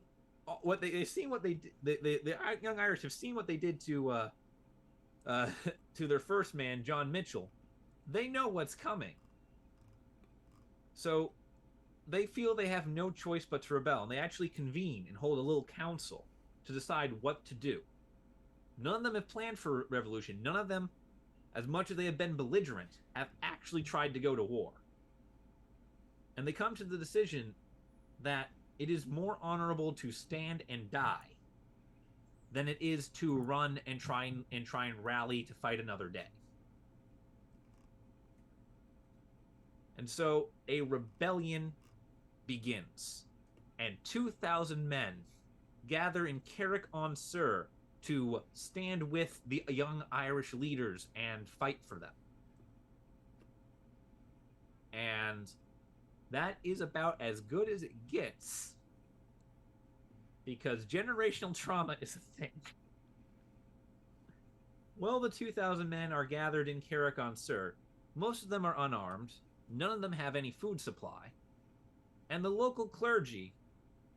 what they've seen, what they did, the Young Irish have seen what they did to their first man, John Mitchell. They know what's coming. So they feel they have no choice but to rebel, and they actually convene and hold a little council to decide what to do. None of them have planned for revolution. None of them, as much as they have been belligerent, have actually tried to go to war. And they come to the decision that it is more honorable to stand and die than it is to run and try and rally to fight another day. And so a rebellion begins, and 2,000 men gather in Carrick-on-Suir to stand with the young Irish leaders and fight for them. And that is about as good as it gets, because generational trauma is a thing. Well, the 2,000 men are gathered in Carrick-on-Suir. Most of them are unarmed, none of them have any food supply, and the local clergy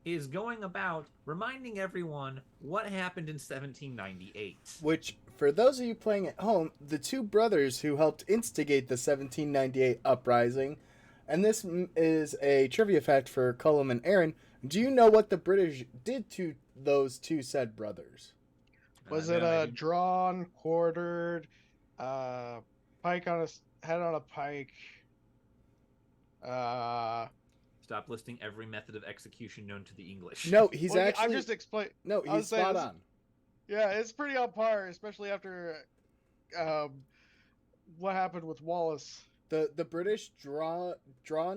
is going about reminding everyone what happened in 1798. Which, for those of you playing at home, the two brothers who helped instigate the 1798 uprising, and this is a trivia fact for Colum and Aaron, do you know what the British did to those two said brothers? Was it drawn, quartered, pike on a head on a pike? Stop listing every method of exexecution known to the English. No, he's well, actually. I'm just explaining. No, he's spot on. Yeah, it's pretty on par, especially after what happened with Wallace. The British drawn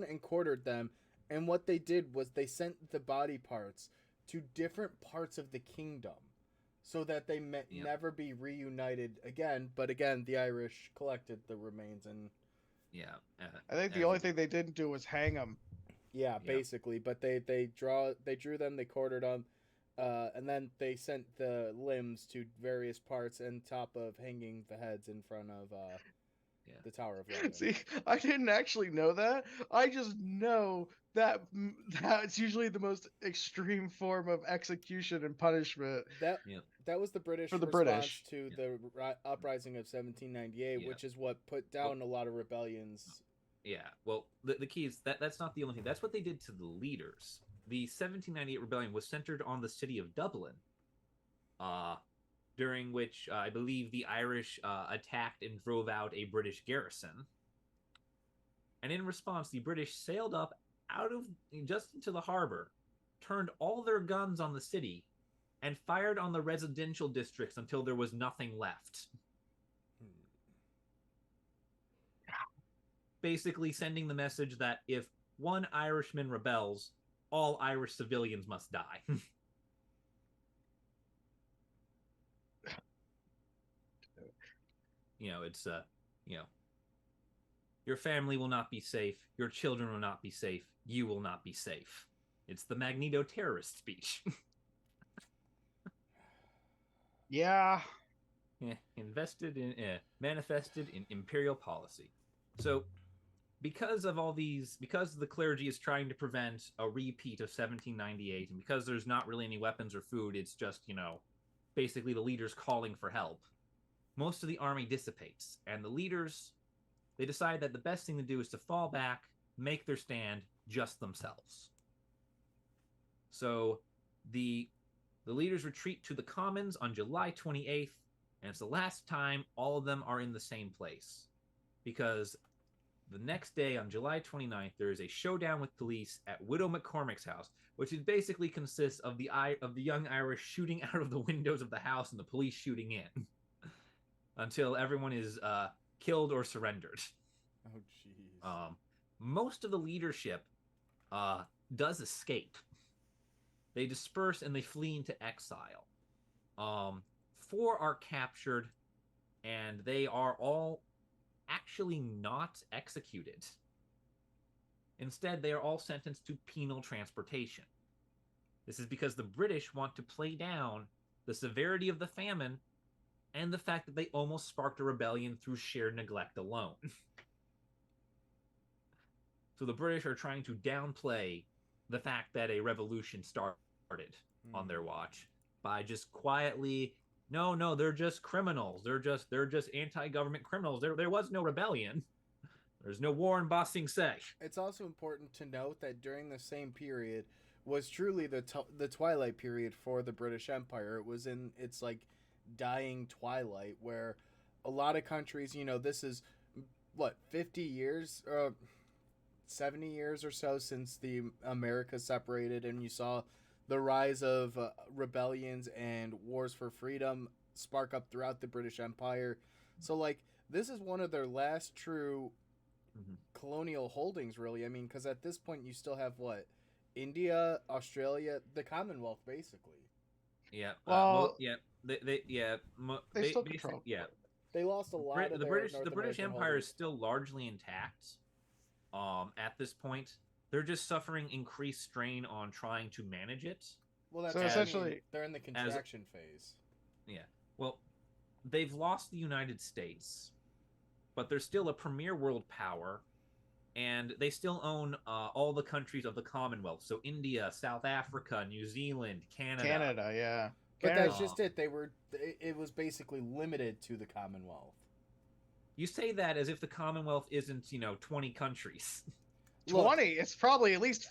and quartered them, and what they did was they sent the body parts to different parts of the kingdom, so that they never be reunited again. But again, the Irish collected the remains and. Yeah. I think the only thing they didn't do was hang them. Yeah, basically. But they drew them, they quartered them, and then they sent the limbs to various parts on top of hanging the heads in front of the Tower of London. See, I didn't actually know that. I just know that's usually the most extreme form of execution and punishment. That was the British response to the uprising of 1798, which is what put down a lot of rebellions. Yeah, well, the key is that's not the only thing. That's what they did to the leaders. The 1798 rebellion was centered on the city of Dublin, during which I believe the Irish attacked and drove out a British garrison. And in response, the British sailed up just into the harbor, turned all their guns on the city, and fired on the residential districts until there was nothing left. Basically sending the message that if one Irishman rebels, all Irish civilians must die. It's your family will not be safe, your children will not be safe, you will not be safe. It's the Magneto terrorist speech. Yeah. Manifested in imperial policy. So, because the clergy is trying to prevent a repeat of 1798, and because there's not really any weapons or food, it's just, basically the leaders calling for help, most of the army dissipates, and the leaders, they decide that the best thing to do is to fall back, make their stand just themselves. So, the leaders retreat to the Commons on July 28th, and it's the last time all of them are in the same place. Because the next day, on July 29th, there is a showdown with police at Widow McCormick's house, which basically consists of the young Irish shooting out of the windows of the house and the police shooting in until everyone is killed or surrendered. Oh, jeez. Most of the leadership does escape. They disperse and they flee into exile. 4 are captured, and they are all actually not executed. Instead, they are all sentenced to penal transportation. This is because the British want to play down the severity of the famine and the fact that they almost sparked a rebellion through sheer neglect alone. So the British are trying to downplay the fact that a revolution started on their watch by just quietly, no, they're just criminals. They're just anti-government criminals. There was no rebellion. There's no war in Ba Sing Se. It's also important to note that during the same period was truly the twilight period for the British Empire. It was in its dying twilight, where a lot of countries, this is 50 years 70 years or so since the America separated, and you saw the rise of rebellions and wars for freedom spark up throughout the British Empire. So this is one of their last true colonial holdings, really. I mean, because at this point you still have India, Australia, the Commonwealth, basically. Yeah. Well, Yeah. they still Basic. control. Yeah. They lost a lot of The their British North the British American Empire is holdings. still largely intact. At this point, they're just suffering increased strain on trying to manage it. Well, that's So what I mean. essentially, They're in the contraction phase. Yeah. Well, they've lost the United States, but they're still a premier world power, and they still own all the countries of the Commonwealth. So India, South Africa, New Zealand, Canada. Canada, yeah. But Canada, that's just it. It was basically limited to the Commonwealth. You say that as if the Commonwealth isn't, 20 countries. 20. It's probably at least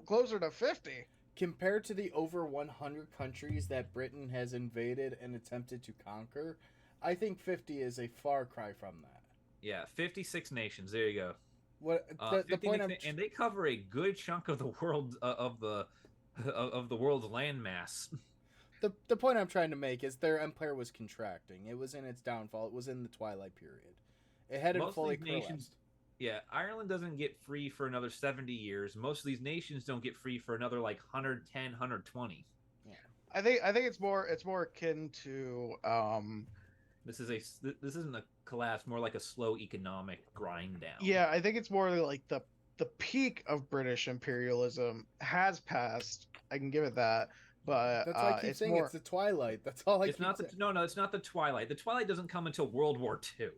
closer to 50. Compared to the over 100 countries that Britain has invaded and attempted to conquer, I think 50 is a far cry from that. Yeah, 56 nations. There you go. What the point and they cover a good chunk of the world of the world's landmass. The point I'm trying to make is their empire was contracting. It was in its downfall. It was in the twilight period. It hadn't fully coalesced. Yeah, Ireland doesn't get free for another 70 years. Most of these nations don't get free for another like 110, 120. Yeah. I think it's more akin to this isn't a collapse, more like a slow economic grind down. Yeah, I think it's more like the peak of British imperialism has passed. I can give it that. But that's why I keep saying it's the twilight. That's all I keep saying. No, it's not the twilight. The twilight doesn't come until World War II.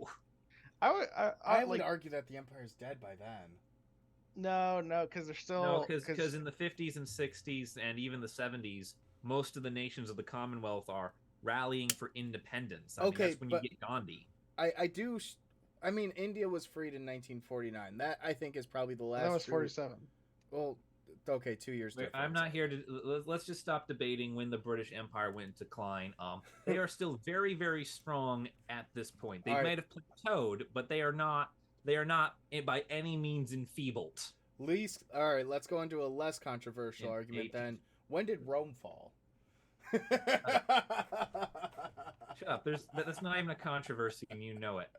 I would argue that the empire's dead by then. No, because they're still because in the 50s and 60s and even the 70s, most of the nations of the Commonwealth are rallying for independence. I mean, that's when you get Gandhi. I mean, India was freed in 1949. That I think is probably the last. That was 47. Well, okay, 2 years. I'm not here to. Let's just stop debating when the British Empire went into decline. They are still very, very strong at this point. They might have plateaued, but they are not. They are not by any means enfeebled. All right, let's go into a less controversial argument then. When did Rome fall? Shut up. That's not even a controversy, and you know it.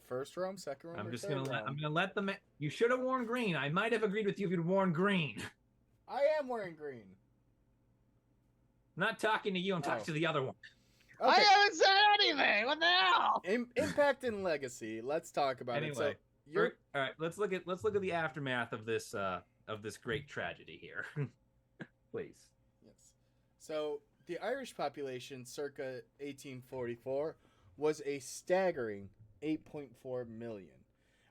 First Rome, second Rome. I'm gonna let them. You should have worn green. I might have agreed with you if you'd worn green. I am wearing green. I'm not talking to you. I'm talking to the other one. Okay. I haven't said anything. What the hell? Impact and legacy. Let's talk about it. So all right. Let's look at the aftermath of this great tragedy here, please. Yes. So the Irish population, circa 1844, was a staggering 8.4 million,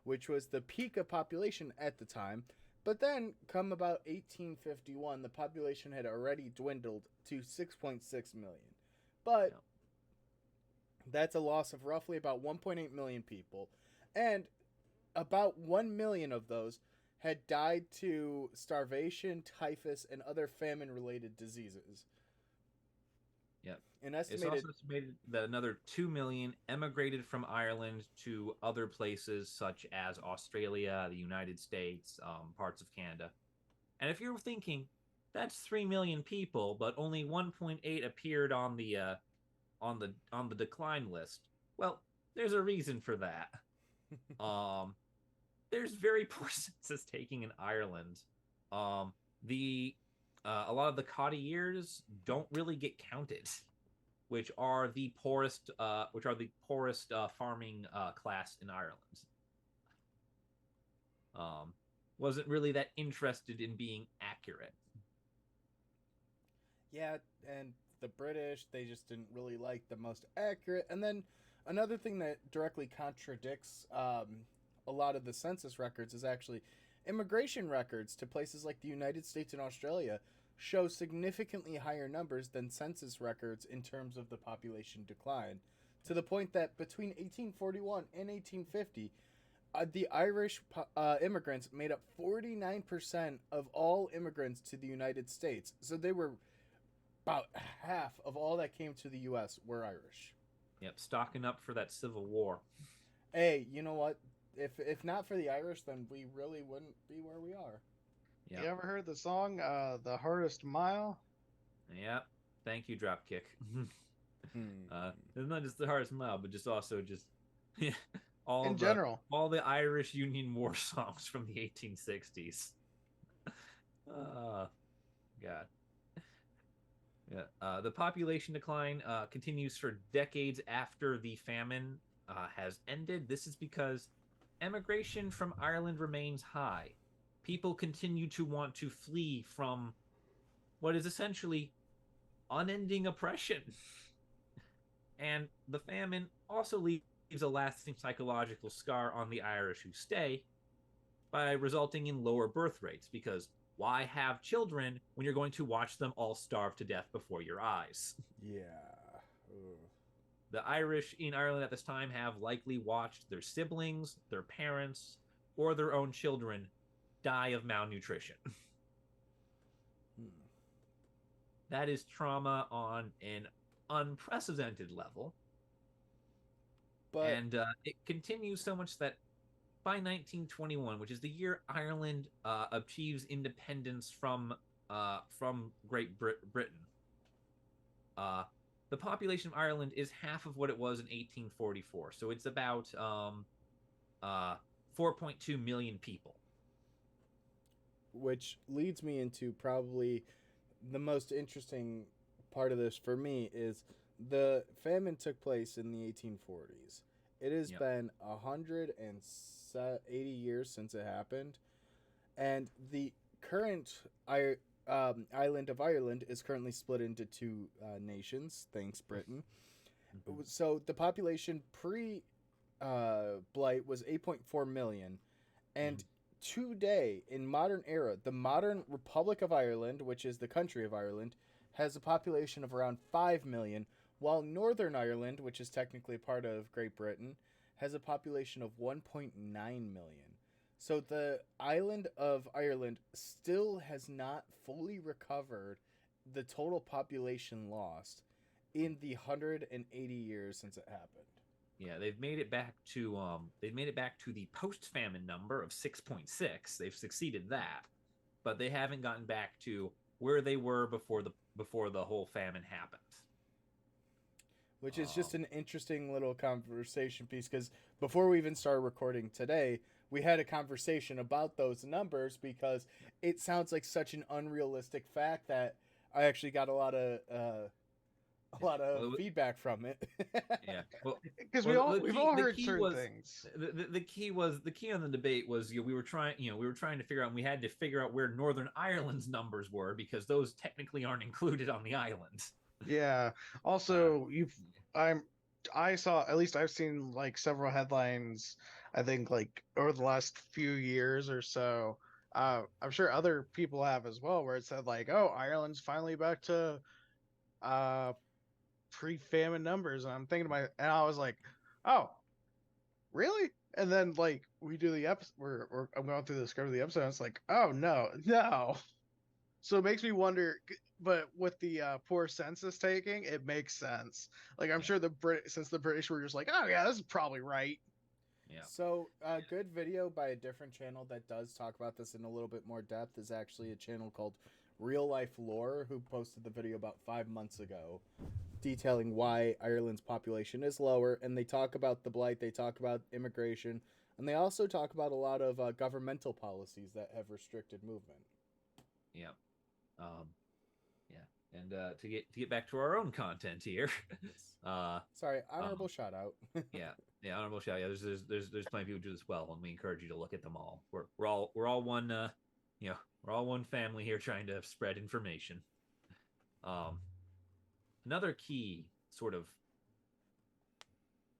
which was the peak of population at the time. But then, come about 1851, the population had already dwindled to 6.6 million. But that's a loss of roughly about 1.8 million people. And about 1 million of those had died to starvation, typhus, and other famine-related diseases. Yep. It's also estimated that another 2 million emigrated from Ireland to other places such as Australia, the United States, parts of Canada. And if you're thinking that's 3 million people, but only 1.8 appeared on the decline list, well, there's a reason for that. There's very poor census taking in Ireland. A lot of the cottiers don't really get counted, which are the poorest farming class in Ireland. Wasn't really that interested in being accurate. Yeah, and the British, they just didn't really like the most accurate. And then another thing that directly contradicts a lot of the census records is actually immigration records to places like the United States and Australia show significantly higher numbers than census records in terms of the population decline, to the point that between 1841 and 1850, the Irish immigrants made up 49% of all immigrants to the United States. So they were about half of all that came to the U.S. were Irish. Yep, stocking up for that Civil War. Hey, you know what? If not for the Irish, then we really wouldn't be where we are. Yep. You ever heard the song "The Hardest Mile"? Yep. Thank you, Dropkick. It's not just the hardest mile, but just also all the Irish Union War songs from the 1860s. God. Yeah. The population decline continues for decades after the famine has ended. This is because emigration from Ireland remains high. People continue to want to flee from what is essentially unending oppression. And the famine also leaves a lasting psychological scar on the Irish who stay by resulting in lower birth rates, because why have children when you're going to watch them all starve to death before your eyes? Yeah. Ugh. The Irish in Ireland at this time have likely watched their siblings, their parents, or their own children die of malnutrition. Hmm. That is trauma on an unprecedented level. But And it continues so much that by 1921, which is the year Ireland achieves independence from Great Britain, the population of Ireland is half of what it was in 1844. So it's about 4.2 million people. which leads me into probably the most interesting part of this for me is the famine took place in the 1840s. It has Yep. been 180 years since it happened, and the current island of Ireland is currently split into two nations, thanks Britain. Mhm. So the population pre Blight was 8.4 million, and today in modern era, the modern Republic of Ireland, which is the country of Ireland, has a population of around 5 million, while Northern Ireland, which is technically part of Great Britain, has a population of 1.9 million. So the island of Ireland still has not fully recovered the total population lost in the 180 years since it happened. Yeah, they've made it back to the post-famine number of 6.6. They've succeeded that, but they haven't gotten back to where they were before the whole famine happened. Which is just an interesting little conversation piece because before we even started recording today, we had a conversation about those numbers because it sounds like such an unrealistic fact that I actually got a lot of Well, feedback from it. yeah. Well, Because we've the all the heard key certain was things. the key on the debate was we were trying to figure out, and we had to figure out where Northern Ireland's numbers were because those technically aren't included on the island. Yeah. Also, I saw, at least I've seen like several headlines, I think like over the last few years or so. I'm sure other people have as well, where it said like, oh, Ireland's finally back to uh pre-famine numbers. And I'm thinking and I was like, oh, really? And then like we do the episode, I'm going through the script of the episode, and it's like, oh no, no. So it makes me wonder, but with the poor census taking, it makes sense. Like I'm sure since the British were just like, oh yeah, this is probably right. Yeah. So a good video by a different channel that does talk about this in a little bit more depth is actually a channel called Real Life Lore, who posted the video about 5 months ago detailing why Ireland's population is lower, and they talk about the Blight, they talk about immigration, and they also talk about a lot of governmental policies that have restricted movement. Yeah. Yeah. And to get back to our own content here. Sorry, honorable shout out. Yeah. Yeah, honorable shout. Yeah, there's plenty of people who do this well, and we encourage you to look at them all. We're all one we're all one family here trying to spread information. Another key sort of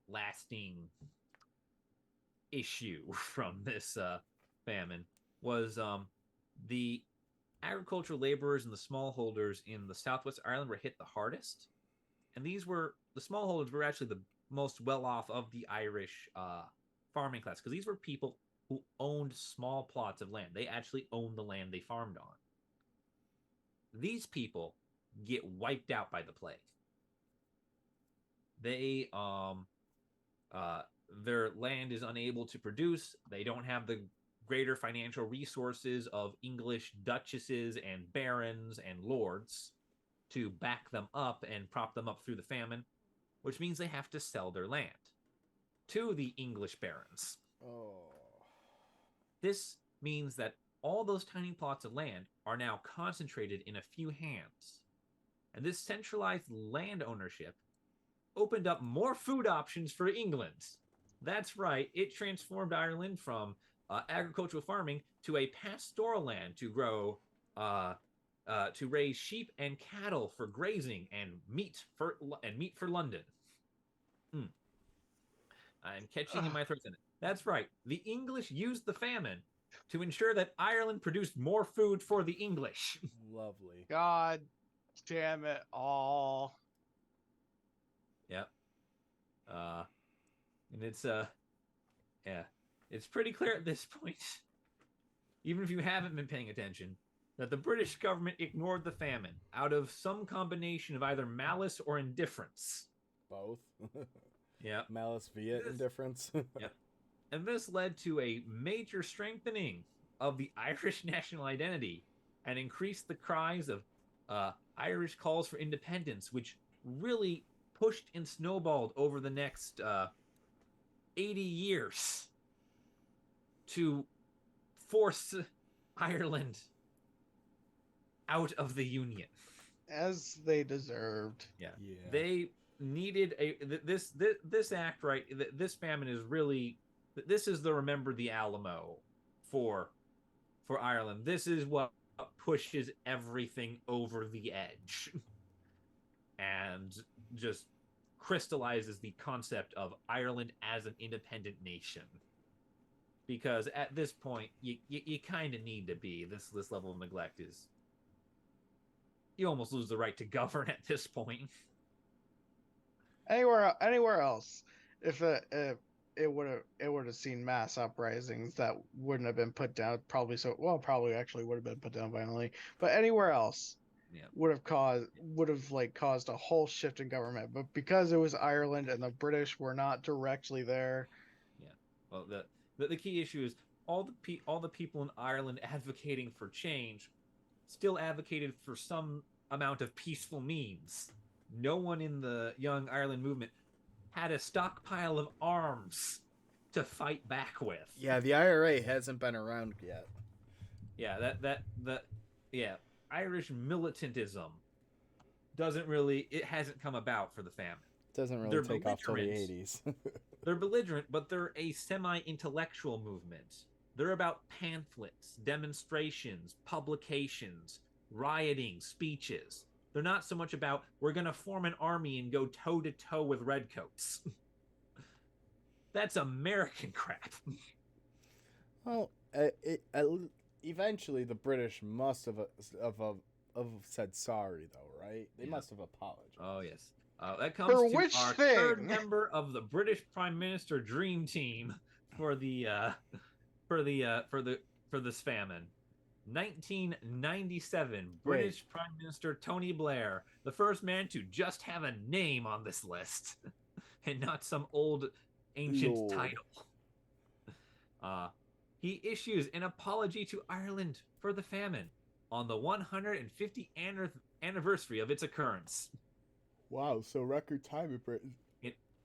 lasting issue from this famine was the agricultural laborers and the smallholders in the Southwest Ireland were hit the hardest, and the smallholders were actually the most well off of the Irish farming class, because these were people who owned small plots of land. They actually owned the land they farmed on. These people get wiped out by the plague. They their land is unable to produce. They don't have the greater financial resources of English duchesses and barons and lords to back them up and prop them up through the famine, which means they have to sell their land to the English barons. Oh. This means that all those tiny plots of land are now concentrated in a few hands. And this centralized land ownership opened up more food options for England. That's right, it transformed Ireland from agricultural farming to a pastoral land to grow, to raise sheep and cattle for grazing and meat for London. I'm catching in my throat. That's right. The English used the famine to ensure that Ireland produced more food for the English. Lovely. God damn it all. Yep. And it's it's pretty clear at this point, even if you haven't been paying attention, that the British government ignored the famine out of some combination of either malice or indifference. Both. Yeah. Malice via indifference. Yep. And this led to a major strengthening of the Irish national identity and increased the cries of Irish calls for independence, which really pushed and snowballed over the next 80 years to force Ireland out of the Union. As they deserved. Yeah. Yeah. They needed this act, right? This famine is really, this is the Remember the Alamo for Ireland. This is what pushes everything over the edge and just crystallizes the concept of Ireland as an independent nation. Because at this point, you kind of need to be. This level of neglect is, you almost lose the right to govern at this point. Anywhere else, if it would have seen mass uprisings that wouldn't have been put down. Probably actually would have been put down violently. But anywhere else, Yeah. would have caused a whole shift in government. But because it was Ireland and the British were not directly there. Yeah. Well, the key issue is all the people in Ireland advocating for change still advocated for some amount of peaceful means. No one in the Young Ireland movement had a stockpile of arms to fight back with. Yeah, the IRA hasn't been around yet. Yeah, yeah, Irish militantism hasn't come about for the famine. Doesn't really take off till the 80s. They're belligerent, but they're a semi-intellectual movement. They're about pamphlets, demonstrations, publications, rioting, speeches. They're not so much about, we're going to form an army and go toe-to-toe with redcoats. That's American crap. Well, eventually the British must have said sorry, though, right? They must have apologized. Oh, yes. That comes For to which our thing? third member of the British Prime Minister dream team for this famine. 1997, British Prime Minister Tony Blair, the first man to just have a name on this list, and not some old ancient title. He issues an apology to Ireland for the famine on the 150th anniversary of its occurrence. Wow, so record time in Britain.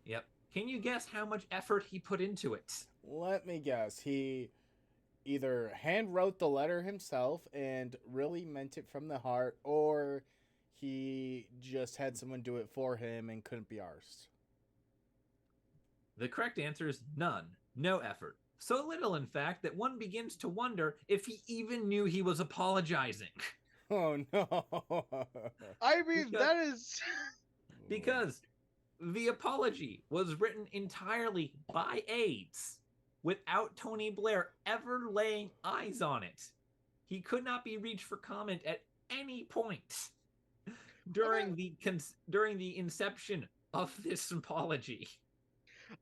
Yep. Can you guess how much effort he put into it? Let me guess. He either hand wrote the letter himself and really meant it from the heart, or he just had someone do it for him and couldn't be arsed. The correct answer is none. No effort. So little, in fact, that one begins to wonder if he even knew he was apologizing. Oh, no. I mean, that is... Because the apology was written entirely by aides, without Tony Blair ever laying eyes on it. He could not be reached for comment at any point during the inception of this apology.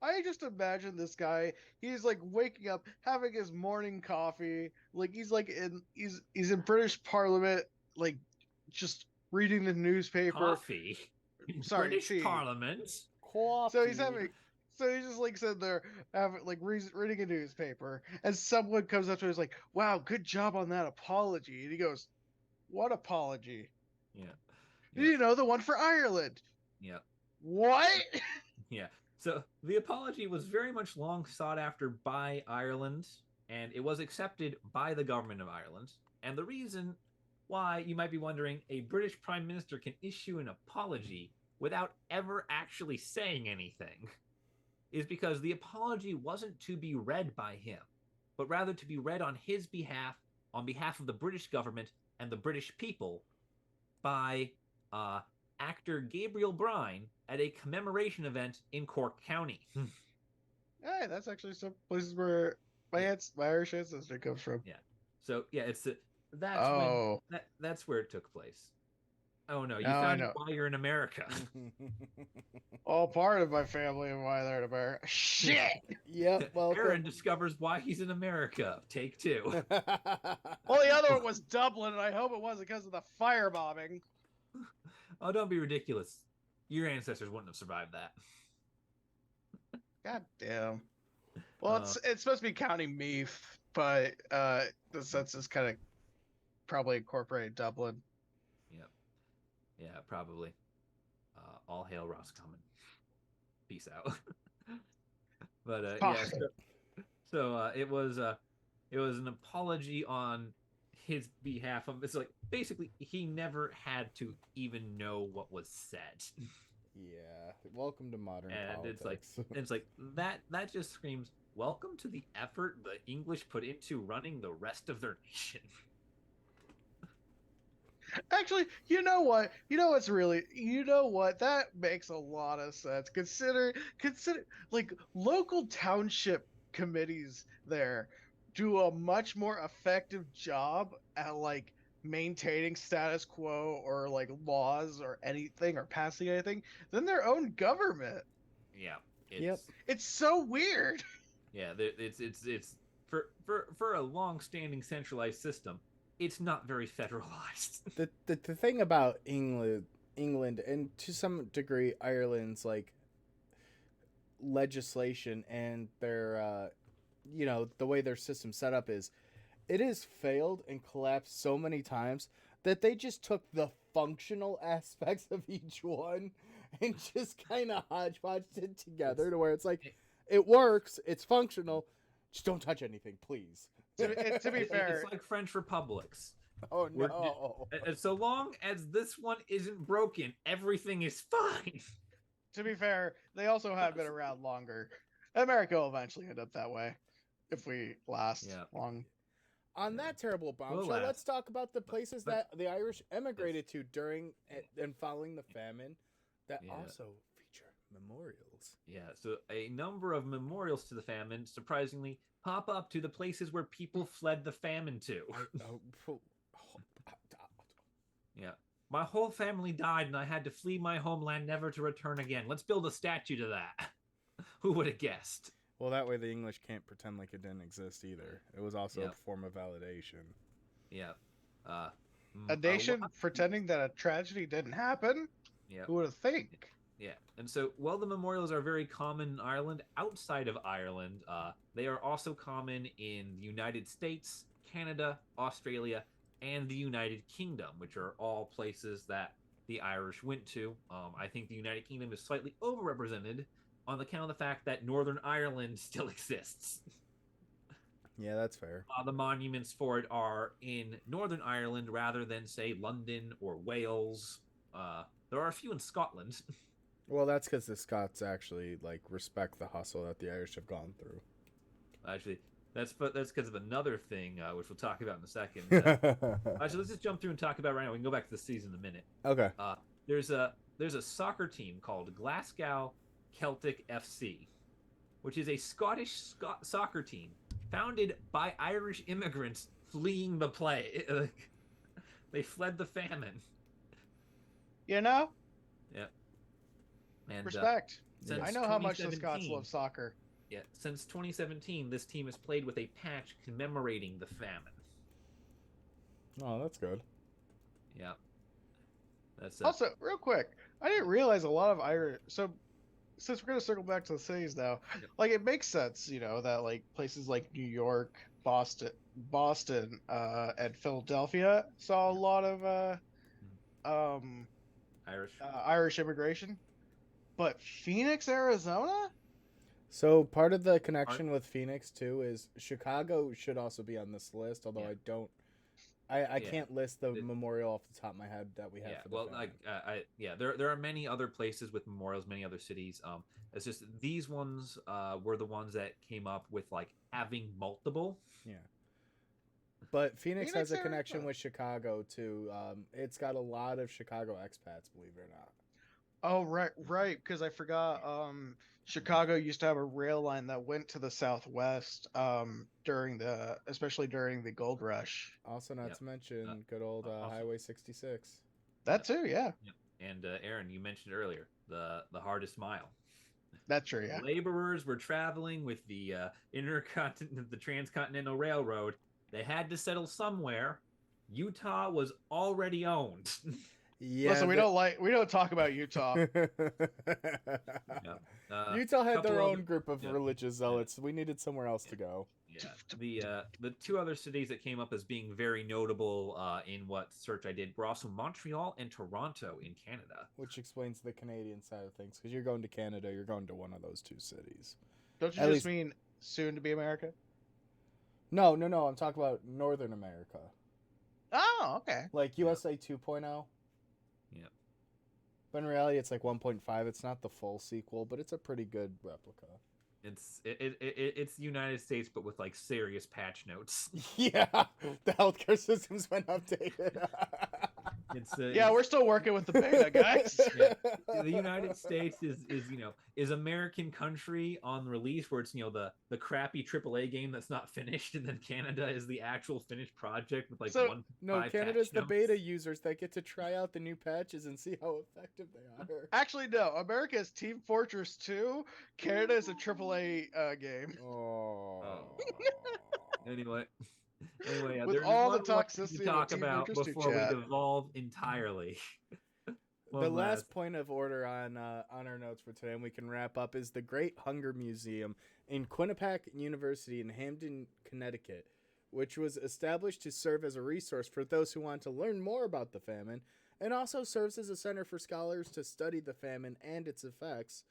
I just imagine this guy. He's like waking up, having his morning coffee. Like he's in British Parliament, like just reading the newspaper. Coffee. Sorry, British tea. Parliament. So he's just like sitting there, reading a newspaper, and someone comes up to him and is like, "Wow, good job on that apology." And he goes, "What apology?" Yeah. You know, the one for Ireland. Yeah. What? Yeah. So the apology was very much long sought after by Ireland, and it was accepted by the government of Ireland. And the reason why, you might be wondering, a British Prime Minister can issue an apology without ever actually saying anything is because the apology wasn't to be read by him, but rather to be read on his behalf, on behalf of the British government and the British people, by actor Gabriel Brine at a commemoration event in Cork County. Hey, that's actually some places where my Irish ancestor comes from. Yeah. So yeah, that's where it took place. Oh no, you Now I found know. it while you're in America. All part of my family and why they're in America. Shit! Yep, welcome. Aaron discovers why he's in America. Take 2. Well, the other one was Dublin, and I hope it wasn't because of the firebombing. Oh, don't be ridiculous. Your ancestors wouldn't have survived that. God damn. Well, it's supposed to be County Meath, but the census kind of probably incorporated Dublin. Yep. Yeah, probably. All hail Roscommon. Peace out. But yeah, so it was an apology on his behalf. It's like basically he never had to even know what was said. Yeah, welcome to modern politics. it's like that just screams welcome to the effort the English put into running the rest of their nation. Actually, you know what? That makes a lot of sense. Consider like local township committees there do a much more effective job at like maintaining status quo or like laws or anything or passing anything than their own government. Yeah. It's so weird. Yeah, it's for a long-standing centralized system. It's not very federalized. The thing about England, and to some degree Ireland's like legislation and their, the way their system's set up is, it has failed and collapsed so many times that they just took the functional aspects of each one and just kind of hodgepodged it together to where it's like, it works, it's functional, just don't touch anything, please. To be fair, it's like French republics. Oh no! So long as this one isn't broken, everything is fine. To be fair, they also have been around longer. America will eventually end up that way if we last long. On that terrible bombshell, let's talk about the places that the Irish emigrated to during and following the famine that also feature memorials. Yeah, so a number of memorials to the famine, surprisingly, pop up to the places where people fled the famine to. Yeah. My whole family died and I had to flee my homeland never to return again. Let's build a statue to that. Who would have guessed? Well, that way the English can't pretend like it didn't exist either. It was also a form of validation. Yeah. A nation pretending that a tragedy didn't happen? Yeah. Who would have think? Yeah. And so while the memorials are very common in Ireland, outside of Ireland, they are also common in the United States, Canada, Australia, and the United Kingdom, which are all places that the Irish went to. I think the United Kingdom is slightly overrepresented on account of the fact that Northern Ireland still exists. Yeah, that's fair. The monuments for it are in Northern Ireland rather than, say, London or Wales. There are a few in Scotland. Well, that's because the Scots actually respect the hustle that the Irish have gone through. Actually, that's because of another thing, which we'll talk about in a second. Actually, let's just jump through and talk about it right now. We can go back to the season in a minute. Okay. There's a soccer team called Glasgow Celtic FC, which is a Scottish soccer team founded by Irish immigrants fleeing the plague. They fled the famine. You know? Yeah. And, respect. I know how much the Scots love soccer. Yeah, since 2017, this team has played with a patch commemorating the famine. Oh, that's good. Yeah. That's also, real quick, I didn't realize a lot of Irish. So, since we're gonna circle back to the cities now, it makes sense, that places like New York, Boston, and Philadelphia saw a lot of Irish immigration. But Phoenix, Arizona? So part of the connection with Phoenix too is Chicago should also be on this list, although I don't I Yeah. can't list the memorial off the top of my head that we have Yeah, for the well, famine. there are many other places with memorials, many other cities. It's just these ones were the ones that came up with like having multiple. Yeah. But Phoenix has Phoenix, a connection Arizona. with Chicago too. It's got a lot of Chicago expats, believe it or not. Oh, right, because I forgot. Chicago used to have a rail line that went to the southwest. Especially during the gold rush. Also, not Yep. to mention good old Also- Highway 66. That too, yeah. Yep. And Aaron, you mentioned earlier the hardest mile. That's true, yeah. Laborers were traveling with the the transcontinental railroad. They had to settle somewhere. Utah was already owned. Yeah. Listen, we don't talk about Utah. Yeah. Utah had their couple own other- group of yeah. religious zealots. We needed somewhere else to go. Yeah, the two other cities that came up as being very notable in what search I did were also Montreal and Toronto in Canada. Which explains the Canadian side of things. Because you're going to Canada, you're going to one of those two cities. Don't you At just least- mean soon to be America? No. I'm talking about Northern America. Oh, okay. Like USA 2.0. Yep. But in reality, it's like 1.5. It's not the full sequel, but it's a pretty good replica. It's the United States, but with like serious patch notes. Yeah, the healthcare system's been updated. Yeah, we're still working with the beta, guys. Yeah. The United States is American country on release, where it's the crappy AAA game that's not finished, and then Canada is the actual finished project with like So- 1.5 No, patch Canada's the notes. beta users that get to try out the new patches and see how effective they are. Actually, no. America is Team Fortress 2. Canada is a AAA game. Oh. Anyway, yeah, With there's all the one more thing toxicity to of a talk Team about Fortress 2 before we chat. devolve entirely. The last point of order on our notes for today, and we can wrap up, is the Great Hunger Museum in Quinnipiac University in Hamden, Connecticut, which was established to serve as a resource for those who want to learn more about the famine, and also serves as a center for scholars to study the famine and its effects.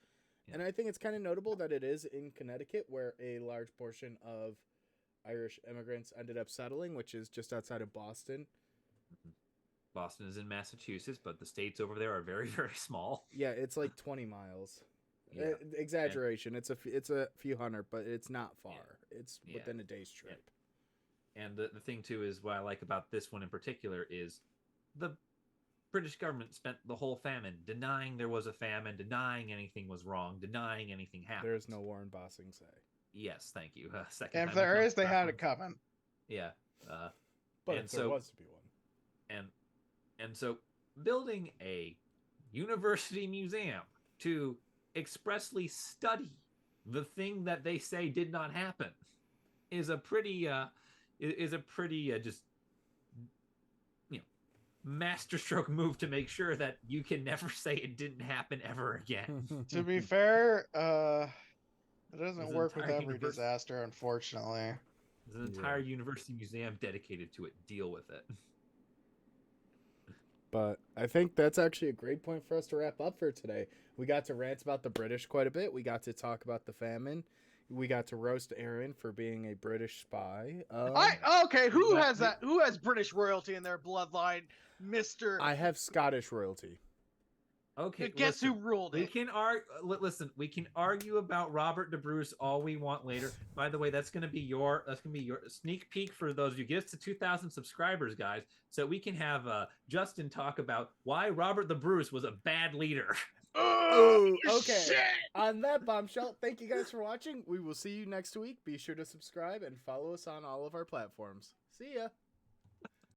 Yeah. And I think it's kind of notable that it is in Connecticut, where a large portion of Irish immigrants ended up settling, which is just outside of Boston. Boston is in Massachusetts, but the states over there are very, very small. Yeah, it's like 20 miles. Yeah. Exaggeration. It's a few hundred, but it's not far. Yeah. It's Yeah. within a day's trip. And the thing too is what I like about this one in particular is the British government spent the whole famine denying there was a famine, denying anything was wrong, denying anything happened. There is no Warren Bossing say. Yes, thank you. Second And if time there I've is, they done had it that one. coming. Yeah. But And if there so- was to be one. And so building a university museum to expressly study the thing that they say did not happen is a pretty just masterstroke move to make sure that you can never say it didn't happen ever again. To be fair, it doesn't There's an work with entire every universe- disaster, unfortunately. There's an entire university museum dedicated to it. Deal with it. But I think that's actually a great point for us to wrap up for today. We got to rant about the British quite a bit. We got to talk about the famine. We got to roast Aaron for being a British spy. Okay, who Yeah. has that? Who has British royalty in their bloodline, Mister? I have Scottish royalty. Okay, Guess listen. who ruled We it? can listen. We can argue about Robert De Bruce all we want later. By the way, that's gonna be your sneak peek for those of you. Get us to 2,000 subscribers, guys, so we can have Justin talk about why Robert De Bruce was a bad leader. Oh, okay. Shit! On that bombshell, thank you guys for watching. We will see you next week. Be sure to subscribe and follow us on all of our platforms. See ya.